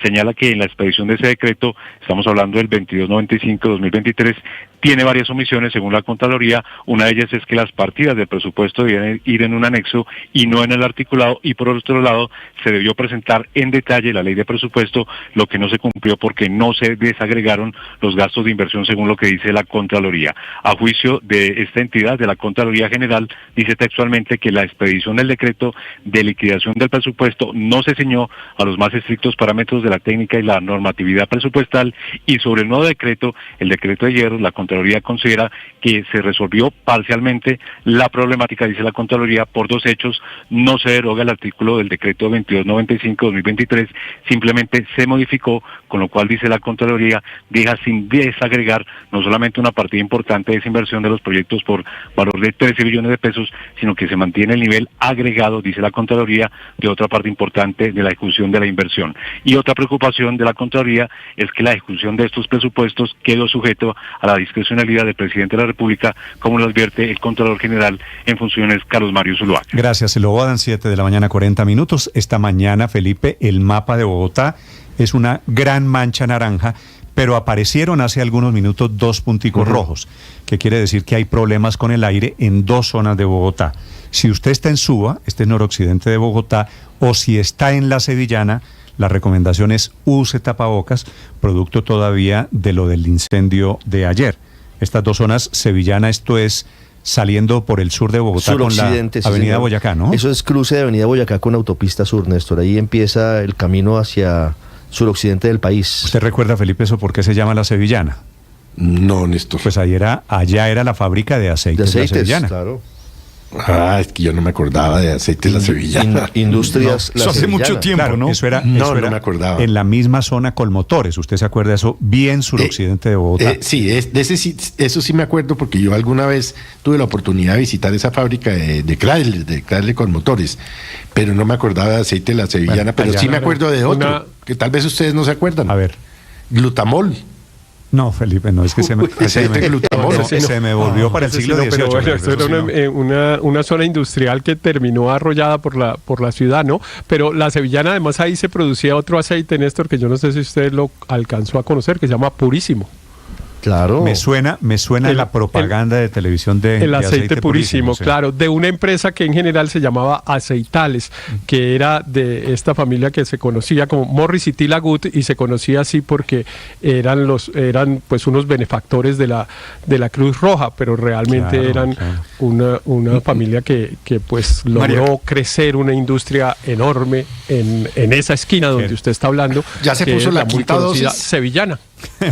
S1: señala que en la expedición de ese decreto, estamos hablando del 2295-2023, tiene varias omisiones según la Contraloría. Una de ellas es que las partidas del presupuesto deben ir en un anexo y no en el articulado, y por otro lado se debió presentar en detalle la ley de presupuesto, lo que no se cumplió porque no se desagregaron los gastos de inversión según lo que dice la Contraloría. A juicio de esta entidad, de la Contraloría General, dice textualmente que la expedición del decreto de liquidación del presupuesto no se ciñó a los más estrictos parámetros de la técnica y la normatividad presupuestal, y sobre el nuevo decreto, el decreto de ayer, la Contraloría considera que se resolvió parcialmente la problemática, dice la Contraloría, por dos hechos. No se deroga el artículo del decreto 2295-2023, simplemente se modificó, con lo cual, dice la Contraloría, deja sin desagregar no solamente una partida importante de esa inversión de los proyectos por valor de 13 billones de pesos, sino que se mantiene el nivel agregado, dice la Contraloría, de otra parte importante de la ejecución de la inversión. Y otra preocupación de la Contraloría es que la ejecución de estos presupuestos quedó sujeto a la discrecionalidad del presidente de la República, como lo advierte el Contralor General en funciones, Carlos Mario Zuluaga.
S3: Gracias, se lo dan 7 de la mañana, 40 minutos. Esta mañana, Felipe, el mapa de Bogotá es una gran mancha naranja, pero aparecieron hace algunos minutos dos punticos rojos, que quiere decir que hay problemas con el aire en dos zonas de Bogotá. Si usted está en Suba, este es noroccidente de Bogotá, o si está en La Sevillana, la recomendación es use tapabocas, producto todavía de lo del incendio de ayer. Estas dos zonas, Sevillana, esto es saliendo por el sur de Bogotá con la avenida Boyacá, ¿no?
S2: Eso es cruce de avenida Boyacá con autopista sur, Néstor. Ahí empieza el camino hacia suroccidente del país.
S3: ¿Usted recuerda, Felipe, eso por qué se llama La Sevillana?
S4: No, Néstor.
S3: Pues allá era la fábrica de aceites, La Sevillana.
S2: Claro.
S4: Ah, es que yo no me acordaba de Aceites La Sevillana.
S2: Industrias
S5: La Sevillana. Eso hace mucho tiempo,
S3: claro,
S5: ¿no?
S3: Eso era
S4: no me acordaba.
S3: En la misma zona Colmotores. ¿Usted se acuerda de eso? Bien suroccidente de Bogotá.
S4: Sí, eso sí me acuerdo, porque yo alguna vez tuve la oportunidad de visitar esa fábrica de Chrysler Colmotores, pero no me acordaba de Aceite La Sevillana, bueno, pero sí me acuerdo de otro, que tal vez ustedes no se acuerdan.
S3: A ver.
S4: Glutamol.
S3: No, Felipe, no, es que se me volvió para el siglo XVIII.
S7: Bueno, esto era una zona industrial que terminó arrollada por la ciudad, ¿no? Pero La Sevillana, además, ahí se producía otro aceite, Néstor, que yo no sé si usted lo alcanzó a conocer, que se llama Purísimo.
S2: Claro.
S3: Me suena la propaganda de televisión de
S7: el aceite purísimo, sí. Claro, de una empresa que en general se llamaba Aceitales, que era de esta familia que se conocía como Morris y Tila Good, y se conocía así porque eran pues unos benefactores de la Cruz Roja, pero realmente eran una familia que pues logró crecer una industria enorme en esa esquina donde usted está hablando.
S4: Ya se puso la quinta dosis
S7: sevillana.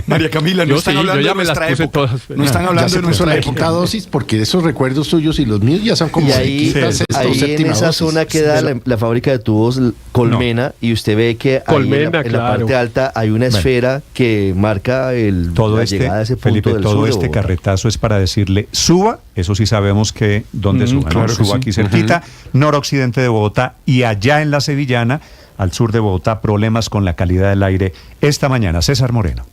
S5: María Camila, no están hablando de nuestra época. No están hablando de nuestra
S4: época dosis, porque esos recuerdos suyos y los míos ya son como...
S2: Y ahí en esa zona queda la fábrica de tubos Colmena, y usted ve que
S7: Colmena,
S2: en la parte alta hay una esfera que marca la llegada a ese punto
S3: Felipe,
S2: del
S3: todo
S2: sur
S3: este carretazo es para decirle, suba, eso sí sabemos que dónde suba,
S5: claro,
S3: ¿no? Suba aquí cerquita, noroccidente de Bogotá, y allá en La Sevillana, al sur de Bogotá, problemas con la calidad del aire esta mañana. César Moreno.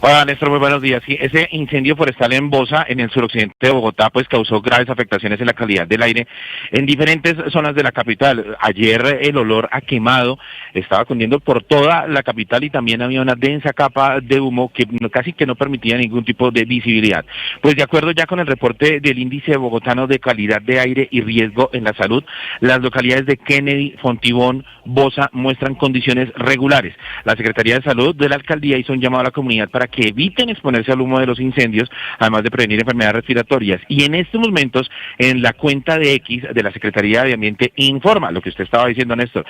S10: Hola, Néstor, muy buenos días. Sí, ese incendio forestal en Bosa, en el suroccidente de Bogotá, pues causó graves afectaciones en la calidad del aire en diferentes zonas de la capital. Ayer el olor a quemado estaba cundiendo por toda la capital, y también había una densa capa de humo que casi que no permitía ningún tipo de visibilidad. Pues de acuerdo ya con el reporte del Índice Bogotano de Calidad de Aire y Riesgo en la Salud, las localidades de Kennedy, Fontibón, Bosa muestran condiciones regulares. La Secretaría de Salud de la Alcaldía hizo un llamado a la comunidad para que eviten exponerse al humo de los incendios, además de prevenir enfermedades respiratorias. Y en estos momentos, en la cuenta de X de la Secretaría de Ambiente informa lo que usted estaba diciendo, Néstor.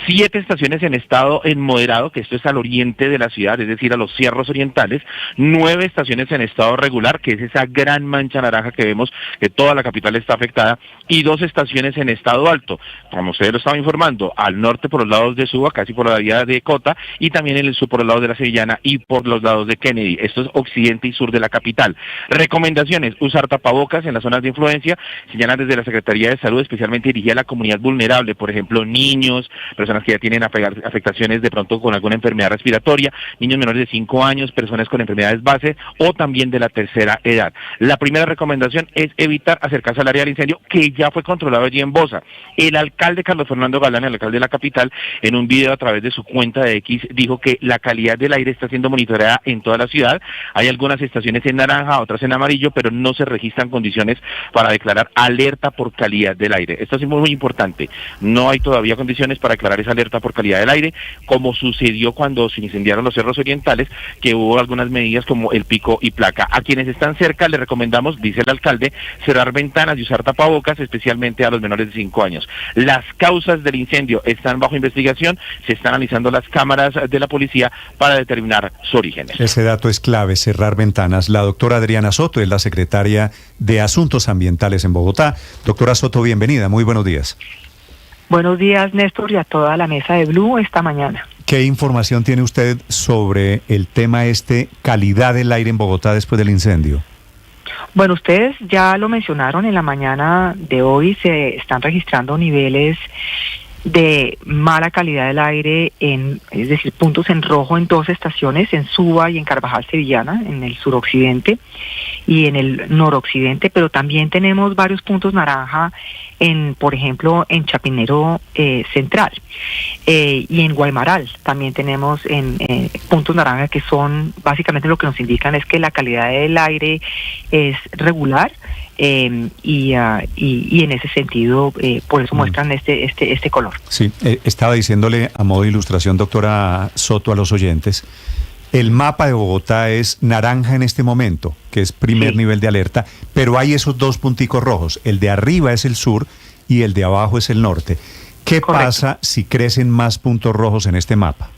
S10: 7 estaciones en estado en moderado, que esto es al oriente de la ciudad, es decir, a los cierros orientales. 9 estaciones en estado regular, que es esa gran mancha naranja que vemos, que toda la capital está afectada, y 2 estaciones en estado alto, como usted lo estaba informando, al norte por los lados de Suba, casi por la vía de Cota, y también en el sur por los lados de La Sevillana y por los lados de Kennedy. Esto es occidente y sur de la capital. Recomendaciones: usar tapabocas en las zonas de influencia. Señalan desde la Secretaría de Salud, especialmente dirigida a la comunidad vulnerable, por ejemplo, niños, personas que ya tienen afectaciones de pronto con alguna enfermedad respiratoria, niños menores de 5 años, personas con enfermedades base o también de la tercera edad. La primera recomendación es evitar acercarse al área del incendio, que ya fue controlado allí en Bosa. El alcalde Carlos Fernando Galán, el alcalde de la capital, en un video a través de su cuenta de X, dijo que la calidad del aire está siendo monitoreada en toda la ciudad. Hay algunas estaciones en naranja, otras en amarillo, pero no se registran condiciones para declarar alerta por calidad del aire. Esto es muy importante. No hay todavía condiciones para declarar esa alerta por calidad del aire, como sucedió cuando se incendiaron los cerros orientales, que hubo algunas medidas como el pico y placa. A quienes están cerca les recomendamos, dice el alcalde, cerrar ventanas y usar tapabocas, especialmente a los menores de 5 años. Las causas del incendio están bajo investigación, se están analizando las cámaras de la policía para determinar sus orígenes.
S3: Ese dato es clave, cerrar ventanas. La doctora Adriana Soto es la secretaria de Asuntos Ambientales en Bogotá. Doctora Soto, bienvenida, muy buenos días.
S12: Buenos días, Néstor, y a toda la mesa de Blue esta mañana.
S3: ¿Qué información tiene usted sobre el tema calidad del aire en Bogotá después del incendio?
S12: Bueno, ustedes ya lo mencionaron, en la mañana de hoy se están registrando niveles de mala calidad del aire, es decir, puntos en rojo en 2 estaciones, en Suba y en Carvajal Sevillana, en el suroccidente y en el noroccidente, pero también tenemos varios puntos naranja, por ejemplo, en Chapinero Central y en Guaymaral. También tenemos puntos naranja, que son básicamente lo que nos indican es que la calidad del aire es regular. Y en ese sentido, por eso muestran este color.
S3: Sí, estaba diciéndole a modo de ilustración, doctora Soto, a los oyentes, el mapa de Bogotá es naranja en este momento, que es primer nivel de alerta, pero hay esos 2 punticos rojos, el de arriba es el sur y el de abajo es el norte. ¿Qué pasa si crecen más puntos rojos en este mapa?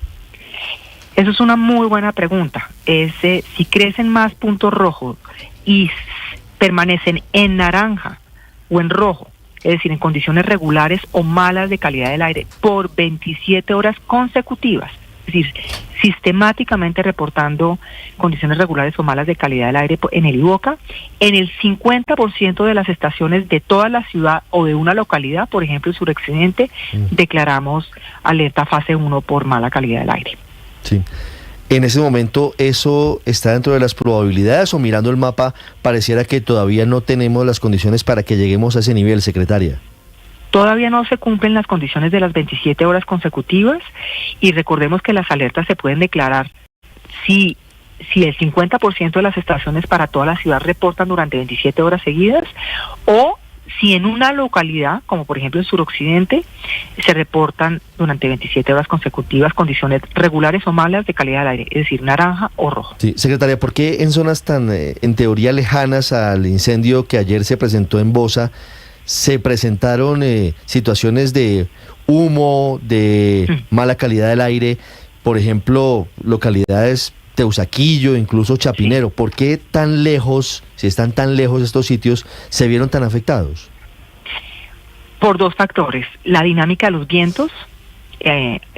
S12: Eso es una muy buena pregunta. Si crecen más puntos rojos y permanecen en naranja o en rojo, es decir, en condiciones regulares o malas de calidad del aire por 27 horas consecutivas, es decir, sistemáticamente reportando condiciones regulares o malas de calidad del aire en el IVOCA, en el 50% de las estaciones de toda la ciudad o de una localidad, por ejemplo el suroccidente, declaramos alerta fase 1 por mala calidad del aire.
S2: Sí. En ese momento, ¿eso está dentro de las probabilidades o mirando el mapa pareciera que todavía no tenemos las condiciones para que lleguemos a ese nivel, secretaria?
S12: Todavía no se cumplen las condiciones de las 27 horas consecutivas y recordemos que las alertas se pueden declarar si el 50% de las estaciones para toda la ciudad reportan durante 27 horas seguidas o si en una localidad, como por ejemplo el suroccidente, se reportan durante 27 horas consecutivas condiciones regulares o malas de calidad del aire, es decir, naranja o rojo.
S2: Sí, secretaria, ¿por qué en zonas tan, en teoría, lejanas al incendio que ayer se presentó en Bosa, se presentaron situaciones de humo, de mala calidad del aire? Por ejemplo, localidades Teusaquillo, incluso Chapinero. ¿Por qué tan lejos, si están tan lejos estos sitios, se vieron tan afectados?
S12: Por 2 factores. La dinámica de los vientos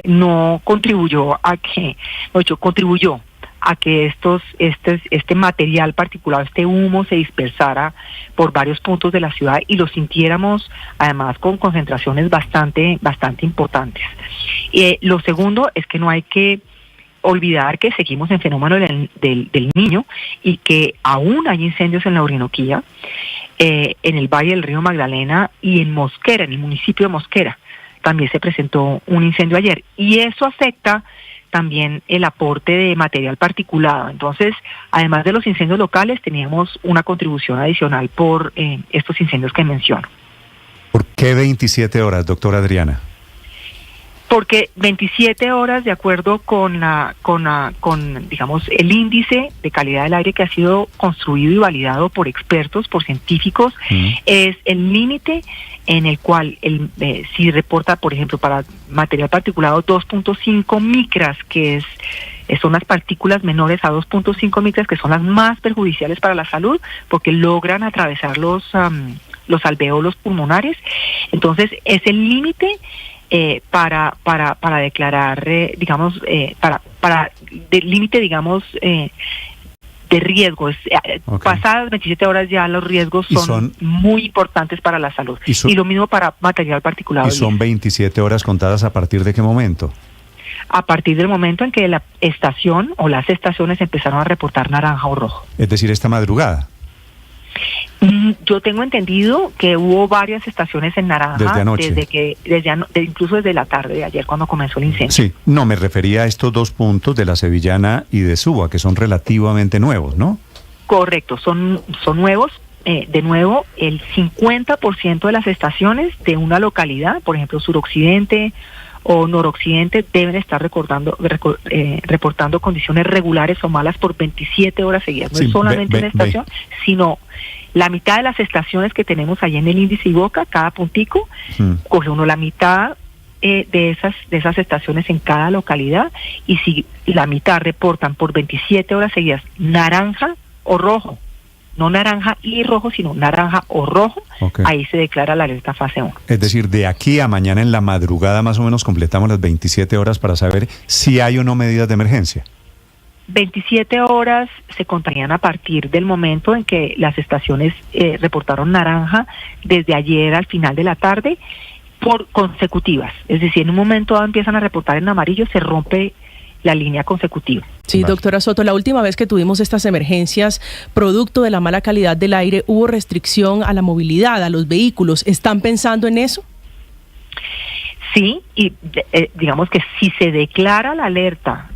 S12: no contribuyó a que, contribuyó a que este material particulado, este humo, se dispersara por varios puntos de la ciudad y lo sintiéramos además con concentraciones bastante importantes. Lo segundo es que no hay que olvidar que seguimos en fenómeno del Niño y que aún hay incendios en la Orinoquía, en el Valle del Río Magdalena y en Mosquera, en el municipio de Mosquera. También se presentó un incendio ayer y eso afecta también el aporte de material particulado. Entonces, además de los incendios locales, teníamos una contribución adicional por estos incendios que menciono.
S3: ¿Por qué 27 horas, doctora Adriana?
S12: Porque 27 horas, de acuerdo con digamos, el índice de calidad del aire que ha sido construido y validado por expertos, por científicos, es el límite en el cual si reporta, por ejemplo, para material particulado 2.5 micras, que son las partículas menores a 2.5 micras, que son las más perjudiciales para la salud, porque logran atravesar los alvéolos pulmonares. Entonces, es el límite para declarar, digamos, para del límite, digamos, de riesgo. Pasadas 27 horas ya los riesgos son muy importantes para la salud. Y lo mismo para material particulado.
S3: ¿Y son 27 horas contadas a partir de qué momento?
S12: A partir del momento en que la estación o las estaciones empezaron a reportar naranja o rojo.
S3: Es decir, esta madrugada.
S12: Yo tengo entendido que hubo varias estaciones en naranja
S3: desde anoche,
S12: incluso desde la tarde de ayer cuando comenzó el incendio.
S3: Sí, no, me refería a estos 2 puntos de la Sevillana y de Suba, que son relativamente nuevos, ¿no?
S12: Correcto, son nuevos. De nuevo, el 50% de las estaciones de una localidad, por ejemplo, suroccidente o noroccidente, deben estar reportando condiciones regulares o malas por 27 horas seguidas. No es solamente una estación, sino la mitad de las estaciones que tenemos ahí en el índice IVOCA, cada puntico, coge uno la mitad de esas estaciones en cada localidad, y si la mitad reportan por 27 horas seguidas naranja o rojo, no naranja y rojo, sino naranja o rojo, ahí se declara la alerta fase 1.
S3: Es decir, de aquí a mañana en la madrugada más o menos completamos las 27 horas para saber si hay o no medidas de emergencia.
S12: 27 horas se contarían a partir del momento en que las estaciones reportaron naranja desde ayer al final de la tarde por consecutivas. Es decir, en un momento dado empiezan a reportar en amarillo, se rompe la línea consecutiva.
S6: Sí, doctora Soto, la última vez que tuvimos estas emergencias, producto de la mala calidad del aire, hubo restricción a la movilidad, a los vehículos. ¿Están pensando en eso?
S12: Sí, y digamos que si se declara la alerta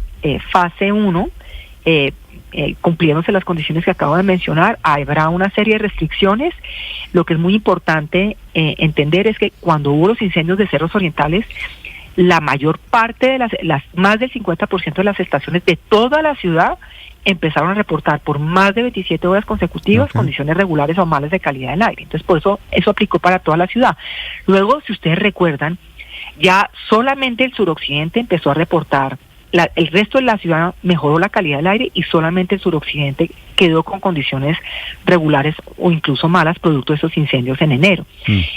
S12: fase 1, cumpliéndose las condiciones que acabo de mencionar, habrá una serie de restricciones. Lo que es muy importante entender es que cuando hubo los incendios de Cerros Orientales, la mayor parte de las más del 50% de las estaciones de toda la ciudad empezaron a reportar por más de 27 horas consecutivas condiciones regulares o malas de calidad del aire. Entonces, por eso aplicó para toda la ciudad. Luego, si ustedes recuerdan, ya solamente el suroccidente empezó a reportar, el resto de la ciudad mejoró la calidad del aire y solamente el suroccidente quedó con condiciones regulares o incluso malas producto de esos incendios en enero.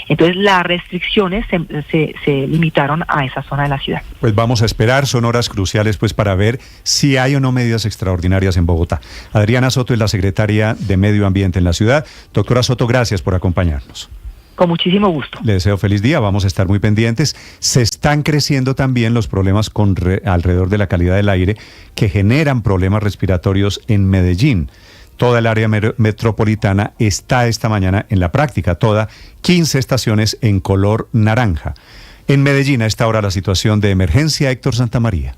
S12: Entonces las restricciones se limitaron a esa zona de la ciudad.
S3: Pues vamos a esperar, son horas cruciales pues para ver si hay o no medidas extraordinarias en Bogotá. Adriana Soto es la secretaria de Medio Ambiente en la ciudad. Doctora Soto, gracias por acompañarnos.
S12: Con muchísimo gusto.
S3: Le deseo feliz día, vamos a estar muy pendientes. Se están creciendo también los problemas alrededor de la calidad del aire que generan problemas respiratorios en Medellín. Toda el área metropolitana está esta mañana en la práctica, 15 estaciones en color naranja. En Medellín a esta hora la situación de emergencia, Héctor Santamaría.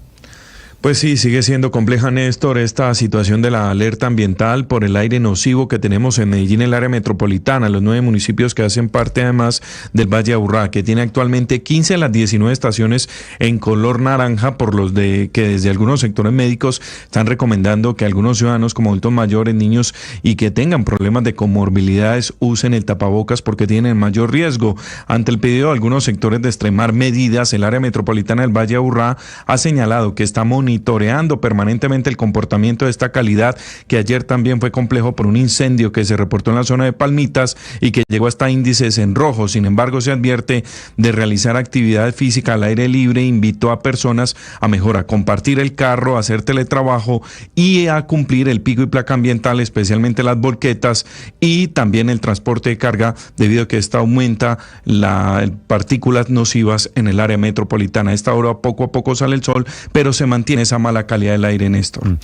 S13: Pues sí, sigue siendo compleja, Néstor, esta situación de la alerta ambiental por el aire nocivo que tenemos en Medellín, el área metropolitana, los 9 municipios que hacen parte además del Valle de Aburrá, que tiene actualmente 15 de las 19 estaciones en color naranja, por los que desde algunos sectores médicos están recomendando que algunos ciudadanos como adultos mayores, niños y que tengan problemas de comorbilidades usen el tapabocas porque tienen mayor riesgo. Ante el pedido de algunos sectores de extremar medidas, el área metropolitana del Valle de Aburrá ha señalado que está monitoreando permanentemente el comportamiento de esta calidad, que ayer también fue complejo por un incendio que se reportó en la zona de Palmitas y que llegó hasta índices en rojo. Sin embargo, se advierte de realizar actividad física al aire libre. Invitó a personas a compartir el carro, a hacer teletrabajo y a cumplir el pico y placa ambiental, especialmente las volquetas y también el transporte de carga, debido a que esta aumenta las partículas nocivas en el área metropolitana. A esta hora poco a poco sale el sol, pero se mantiene esa mala calidad del aire, Néstor.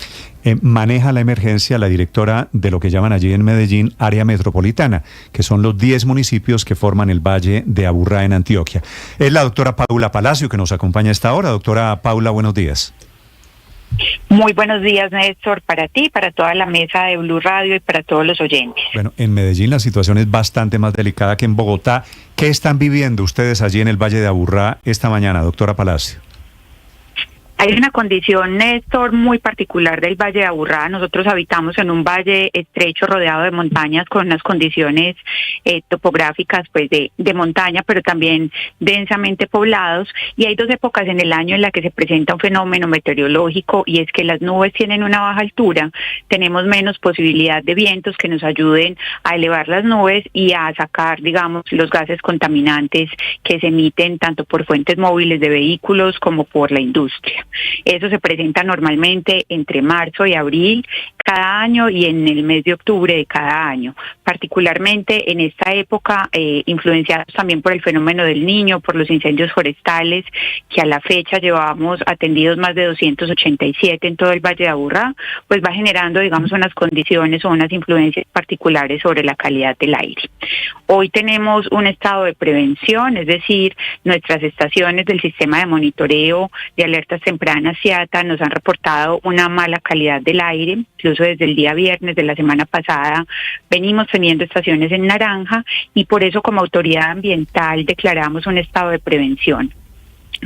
S3: Maneja la emergencia la directora de lo que llaman allí en Medellín área metropolitana, que son los 10 municipios que forman el Valle de Aburrá en Antioquia. Es la doctora Paula Palacio que nos acompaña a esta hora. Doctora Paula, buenos días.
S23: Muy buenos días, Néstor, para ti, para toda la mesa de Blue Radio y para todos los oyentes.
S3: Bueno, en Medellín la situación es bastante más delicada que en Bogotá. ¿Qué están viviendo ustedes allí en el Valle de Aburrá esta mañana, doctora Palacio?
S23: Hay una condición, Néstor, muy particular del Valle de Aburrá. Nosotros habitamos en un valle estrecho rodeado de montañas con unas condiciones topográficas pues de montaña, pero también densamente poblados, y hay 2 épocas en el año en la que se presenta un fenómeno meteorológico, y es que las nubes tienen una baja altura, tenemos menos posibilidad de vientos que nos ayuden a elevar las nubes y a sacar, digamos, los gases contaminantes que se emiten tanto por fuentes móviles de vehículos como por la industria. Eso se presenta normalmente entre marzo y abril cada año y en el mes de octubre de cada año, particularmente en esta época, influenciados también por el fenómeno del Niño, por los incendios forestales, que a la fecha llevamos atendidos más de 287 en todo el Valle de Aburrá, pues va generando, digamos, unas condiciones o unas influencias particulares sobre la calidad del aire. Hoy tenemos un estado de prevención, es decir, nuestras estaciones del sistema de monitoreo de alertas tempranas CIATA nos han reportado una mala calidad del aire. Incluso desde el día viernes de la semana pasada venimos teniendo estaciones en naranja y por eso como autoridad ambiental declaramos un estado de prevención.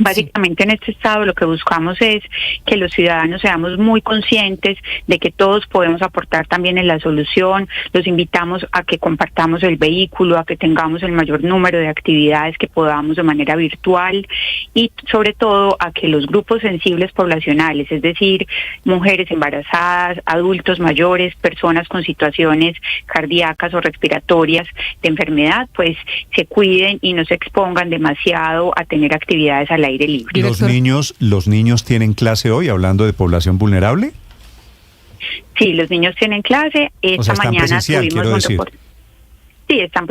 S23: Básicamente en este estado lo que buscamos es que los ciudadanos seamos muy conscientes de que todos podemos aportar también en la solución. Los invitamos a que compartamos el vehículo, a que tengamos el mayor número de actividades que podamos de manera virtual y sobre todo a que los grupos sensibles poblacionales, es decir, mujeres embarazadas, adultos mayores, personas con situaciones cardíacas o respiratorias de enfermedad, pues se cuiden y no se expongan demasiado a tener actividades al aire libre.
S3: ¿Los niños tienen clase hoy, hablando de población vulnerable?
S23: Sí, los niños tienen clase. Esta mañana tuvimos un reporte. Sí, están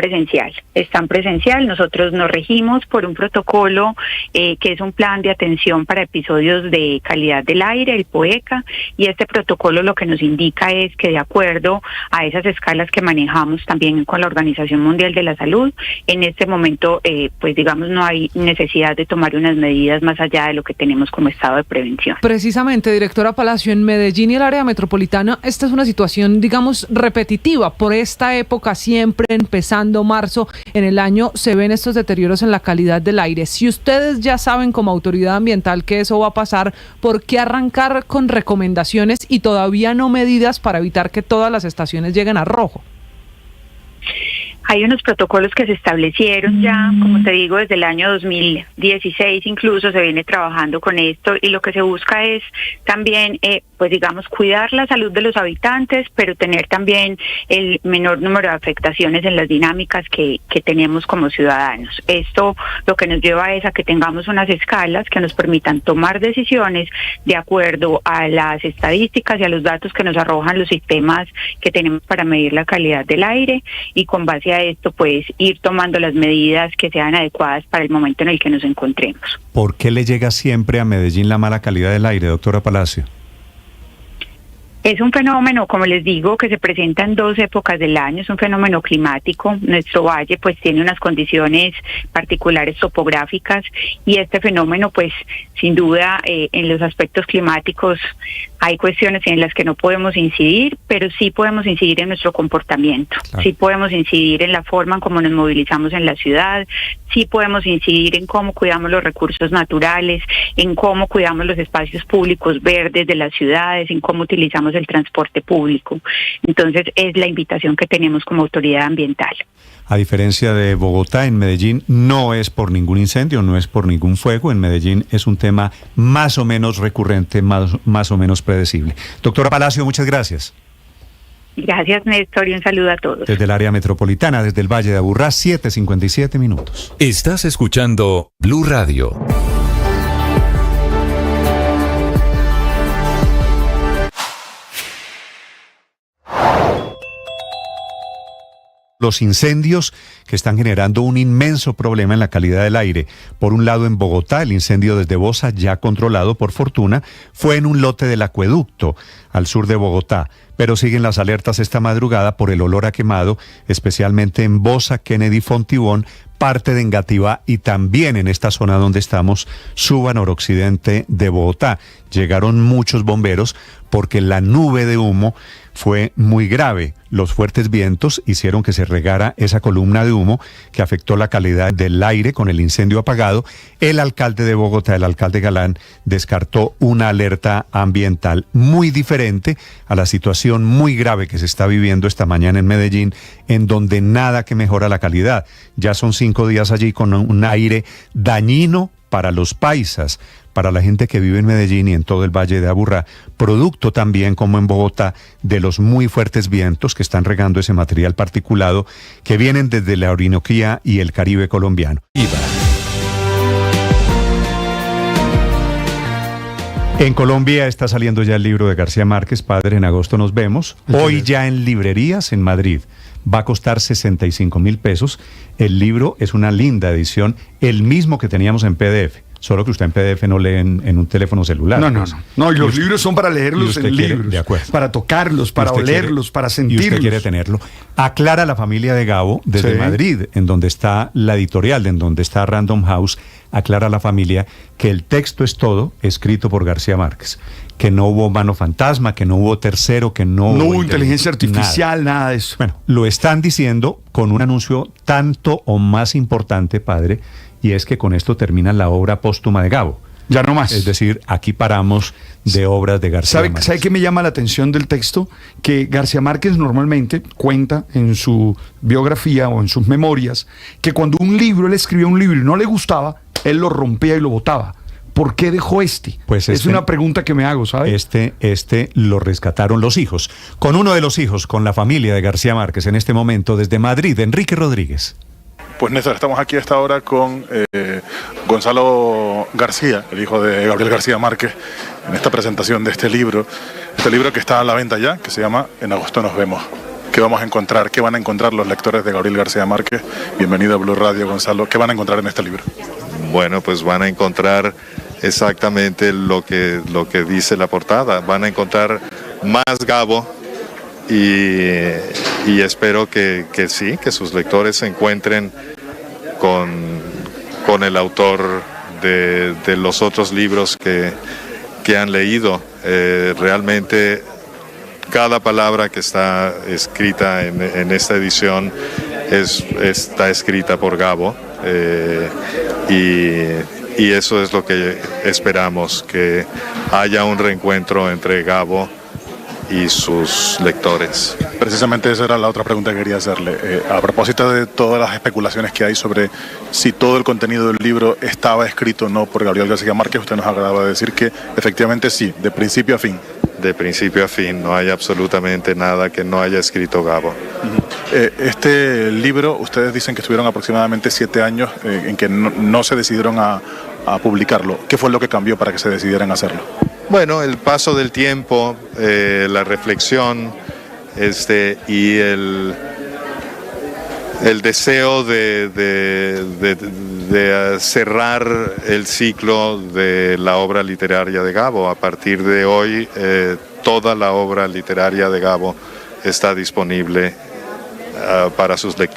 S23: presencial. Nosotros nos regimos por un protocolo que es un plan de atención para episodios de calidad del aire, el POECA, y este protocolo lo que nos indica es que de acuerdo a esas escalas que manejamos también con la Organización Mundial de la Salud, en este momento, pues digamos, no hay necesidad de tomar unas medidas más allá de lo que tenemos como estado de prevención.
S9: Precisamente, directora Palacio, en Medellín y el área metropolitana, esta es una situación, digamos, repetitiva. Por esta época siempre empezando marzo en el año se ven estos deterioros en la calidad del aire. Si ustedes ya saben como autoridad ambiental que eso va a pasar, ¿por qué arrancar con recomendaciones y todavía no medidas para evitar que todas las estaciones lleguen a rojo?
S23: Hay unos protocolos que se establecieron ya, como te digo, desde el año 2016 incluso se viene trabajando con esto y lo que se busca es también, pues digamos, cuidar la salud de los habitantes, pero tener también el menor número de afectaciones en las dinámicas que tenemos como ciudadanos. Esto lo que nos lleva es a que tengamos unas escalas que nos permitan tomar decisiones de acuerdo a las estadísticas y a los datos que nos arrojan los sistemas que tenemos para medir la calidad del aire y con base a esto pues ir tomando las medidas que sean adecuadas para el momento en el que nos encontremos.
S3: ¿Por qué le llega siempre a Medellín la mala calidad del aire, doctora Palacio?
S23: Es un fenómeno, como les digo, que se presenta en dos épocas del año, es un fenómeno climático. Nuestro valle pues tiene unas condiciones particulares topográficas y este fenómeno pues sin duda en los aspectos climáticos hay cuestiones en las que no podemos incidir, pero sí podemos incidir en nuestro comportamiento, claro. Sí podemos incidir en la forma en cómo nos movilizamos en la ciudad, sí podemos incidir en cómo cuidamos los recursos naturales, en cómo cuidamos los espacios públicos verdes de las ciudades, en cómo utilizamos el transporte público. Entonces es la invitación que tenemos como autoridad ambiental.
S3: A diferencia de Bogotá, en Medellín no es por ningún incendio, no es por ningún fuego. En Medellín es un tema más o menos recurrente, más o menos predecible. Doctora Palacio, muchas gracias.
S23: Gracias, Néstor, y un saludo a todos.
S3: Desde el área metropolitana, desde el Valle de Aburrá, 7:57 minutos.
S22: Estás escuchando Blue Radio.
S3: Los incendios que están generando un inmenso problema en la calidad del aire. Por un lado, en Bogotá, el incendio desde Bosa, ya controlado por fortuna, fue en un lote del acueducto al sur de Bogotá. Pero siguen las alertas esta madrugada por el olor a quemado, especialmente en Bosa, Kennedy, Fontibón, parte de Engativá y también en esta zona donde estamos, suba noroccidente de Bogotá. Llegaron muchos bomberos porque la nube de humo fue muy grave. Los fuertes vientos hicieron que se regara esa columna de humo que afectó la calidad del aire con el incendio apagado. El alcalde de Bogotá, el alcalde Galán, descartó una alerta ambiental muy diferente a la situación muy grave que se está viviendo esta mañana en Medellín, en donde nada que mejora la calidad. Ya son 5 días allí con un aire dañino para los paisas, para la gente que vive en Medellín y en todo el Valle de Aburrá, producto también, como en Bogotá, de los muy fuertes vientos que están regando ese material particulado que vienen desde la Orinoquía y el Caribe colombiano. En Colombia está saliendo ya el libro de García Márquez, Padre, en agosto nos vemos. Hoy ya en librerías en Madrid. Va a costar 65.000 pesos. El libro es una linda edición, el mismo que teníamos en PDF. Solo que usted en PDF no lee en un teléfono celular.
S5: No, y los libros son para leerlos en libros,
S3: de acuerdo,
S5: para tocarlos, para olerlos, para sentirlos.
S3: Y usted quiere tenerlo. Aclara la familia de Gabo desde Madrid, en donde está la editorial, en donde está Random House, aclara la familia que el texto es todo escrito por García Márquez, que no hubo mano fantasma, que no hubo tercero, que no
S5: hubo inteligencia artificial, nada de eso.
S3: Bueno, lo están diciendo con un anuncio tanto o más importante, padre, y es que con esto termina la obra póstuma de Gabo.
S5: Ya no más.
S3: Es decir, aquí paramos de obras de García Márquez.
S5: ¿Sabe qué me llama la atención del texto? Que García Márquez normalmente cuenta en su biografía o en sus memorias que cuando él escribía un libro y no le gustaba, él lo rompía y lo botaba. ¿Por qué dejó este?
S3: Pues
S5: es una pregunta que me hago, ¿sabe?
S3: Este lo rescataron los hijos. Con uno de los hijos, con la familia de García Márquez en este momento desde Madrid, Enrique Rodríguez.
S15: Pues Néstor, estamos aquí a esta hora con Gonzalo García, el hijo de Gabriel García Márquez, en esta presentación de este libro que está a la venta ya, que se llama En agosto nos vemos. ¿Qué vamos a encontrar? ¿Qué van a encontrar los lectores de Gabriel García Márquez? Bienvenido a Blue Radio, Gonzalo. ¿Qué van a encontrar en este libro?
S16: Bueno, pues van a encontrar exactamente lo que dice la portada. Van a encontrar más Gabo y espero que sí, que sus lectores se encuentren con el autor de los otros libros que han leído. Realmente cada palabra que está escrita en esta edición está escrita por Gabo, y eso es lo que esperamos, que haya un reencuentro entre Gabo y sus lectores.
S15: Precisamente esa era la otra pregunta que quería hacerle. A propósito de todas las especulaciones que hay sobre si todo el contenido del libro estaba escrito o no por Gabriel García Márquez, usted nos acaba de decir que efectivamente sí, de principio a fin.
S16: De principio a fin, no hay absolutamente nada que no haya escrito Gabo.
S15: Este libro, ustedes dicen que estuvieron aproximadamente 7 años en que no se decidieron a publicarlo. ¿Qué fue lo que cambió para que se decidieran a hacerlo?
S16: Bueno, el paso del tiempo, la reflexión y el deseo de cerrar el ciclo de la obra literaria de Gabo. A partir de hoy, toda la obra literaria de Gabo está disponible para sus lectores.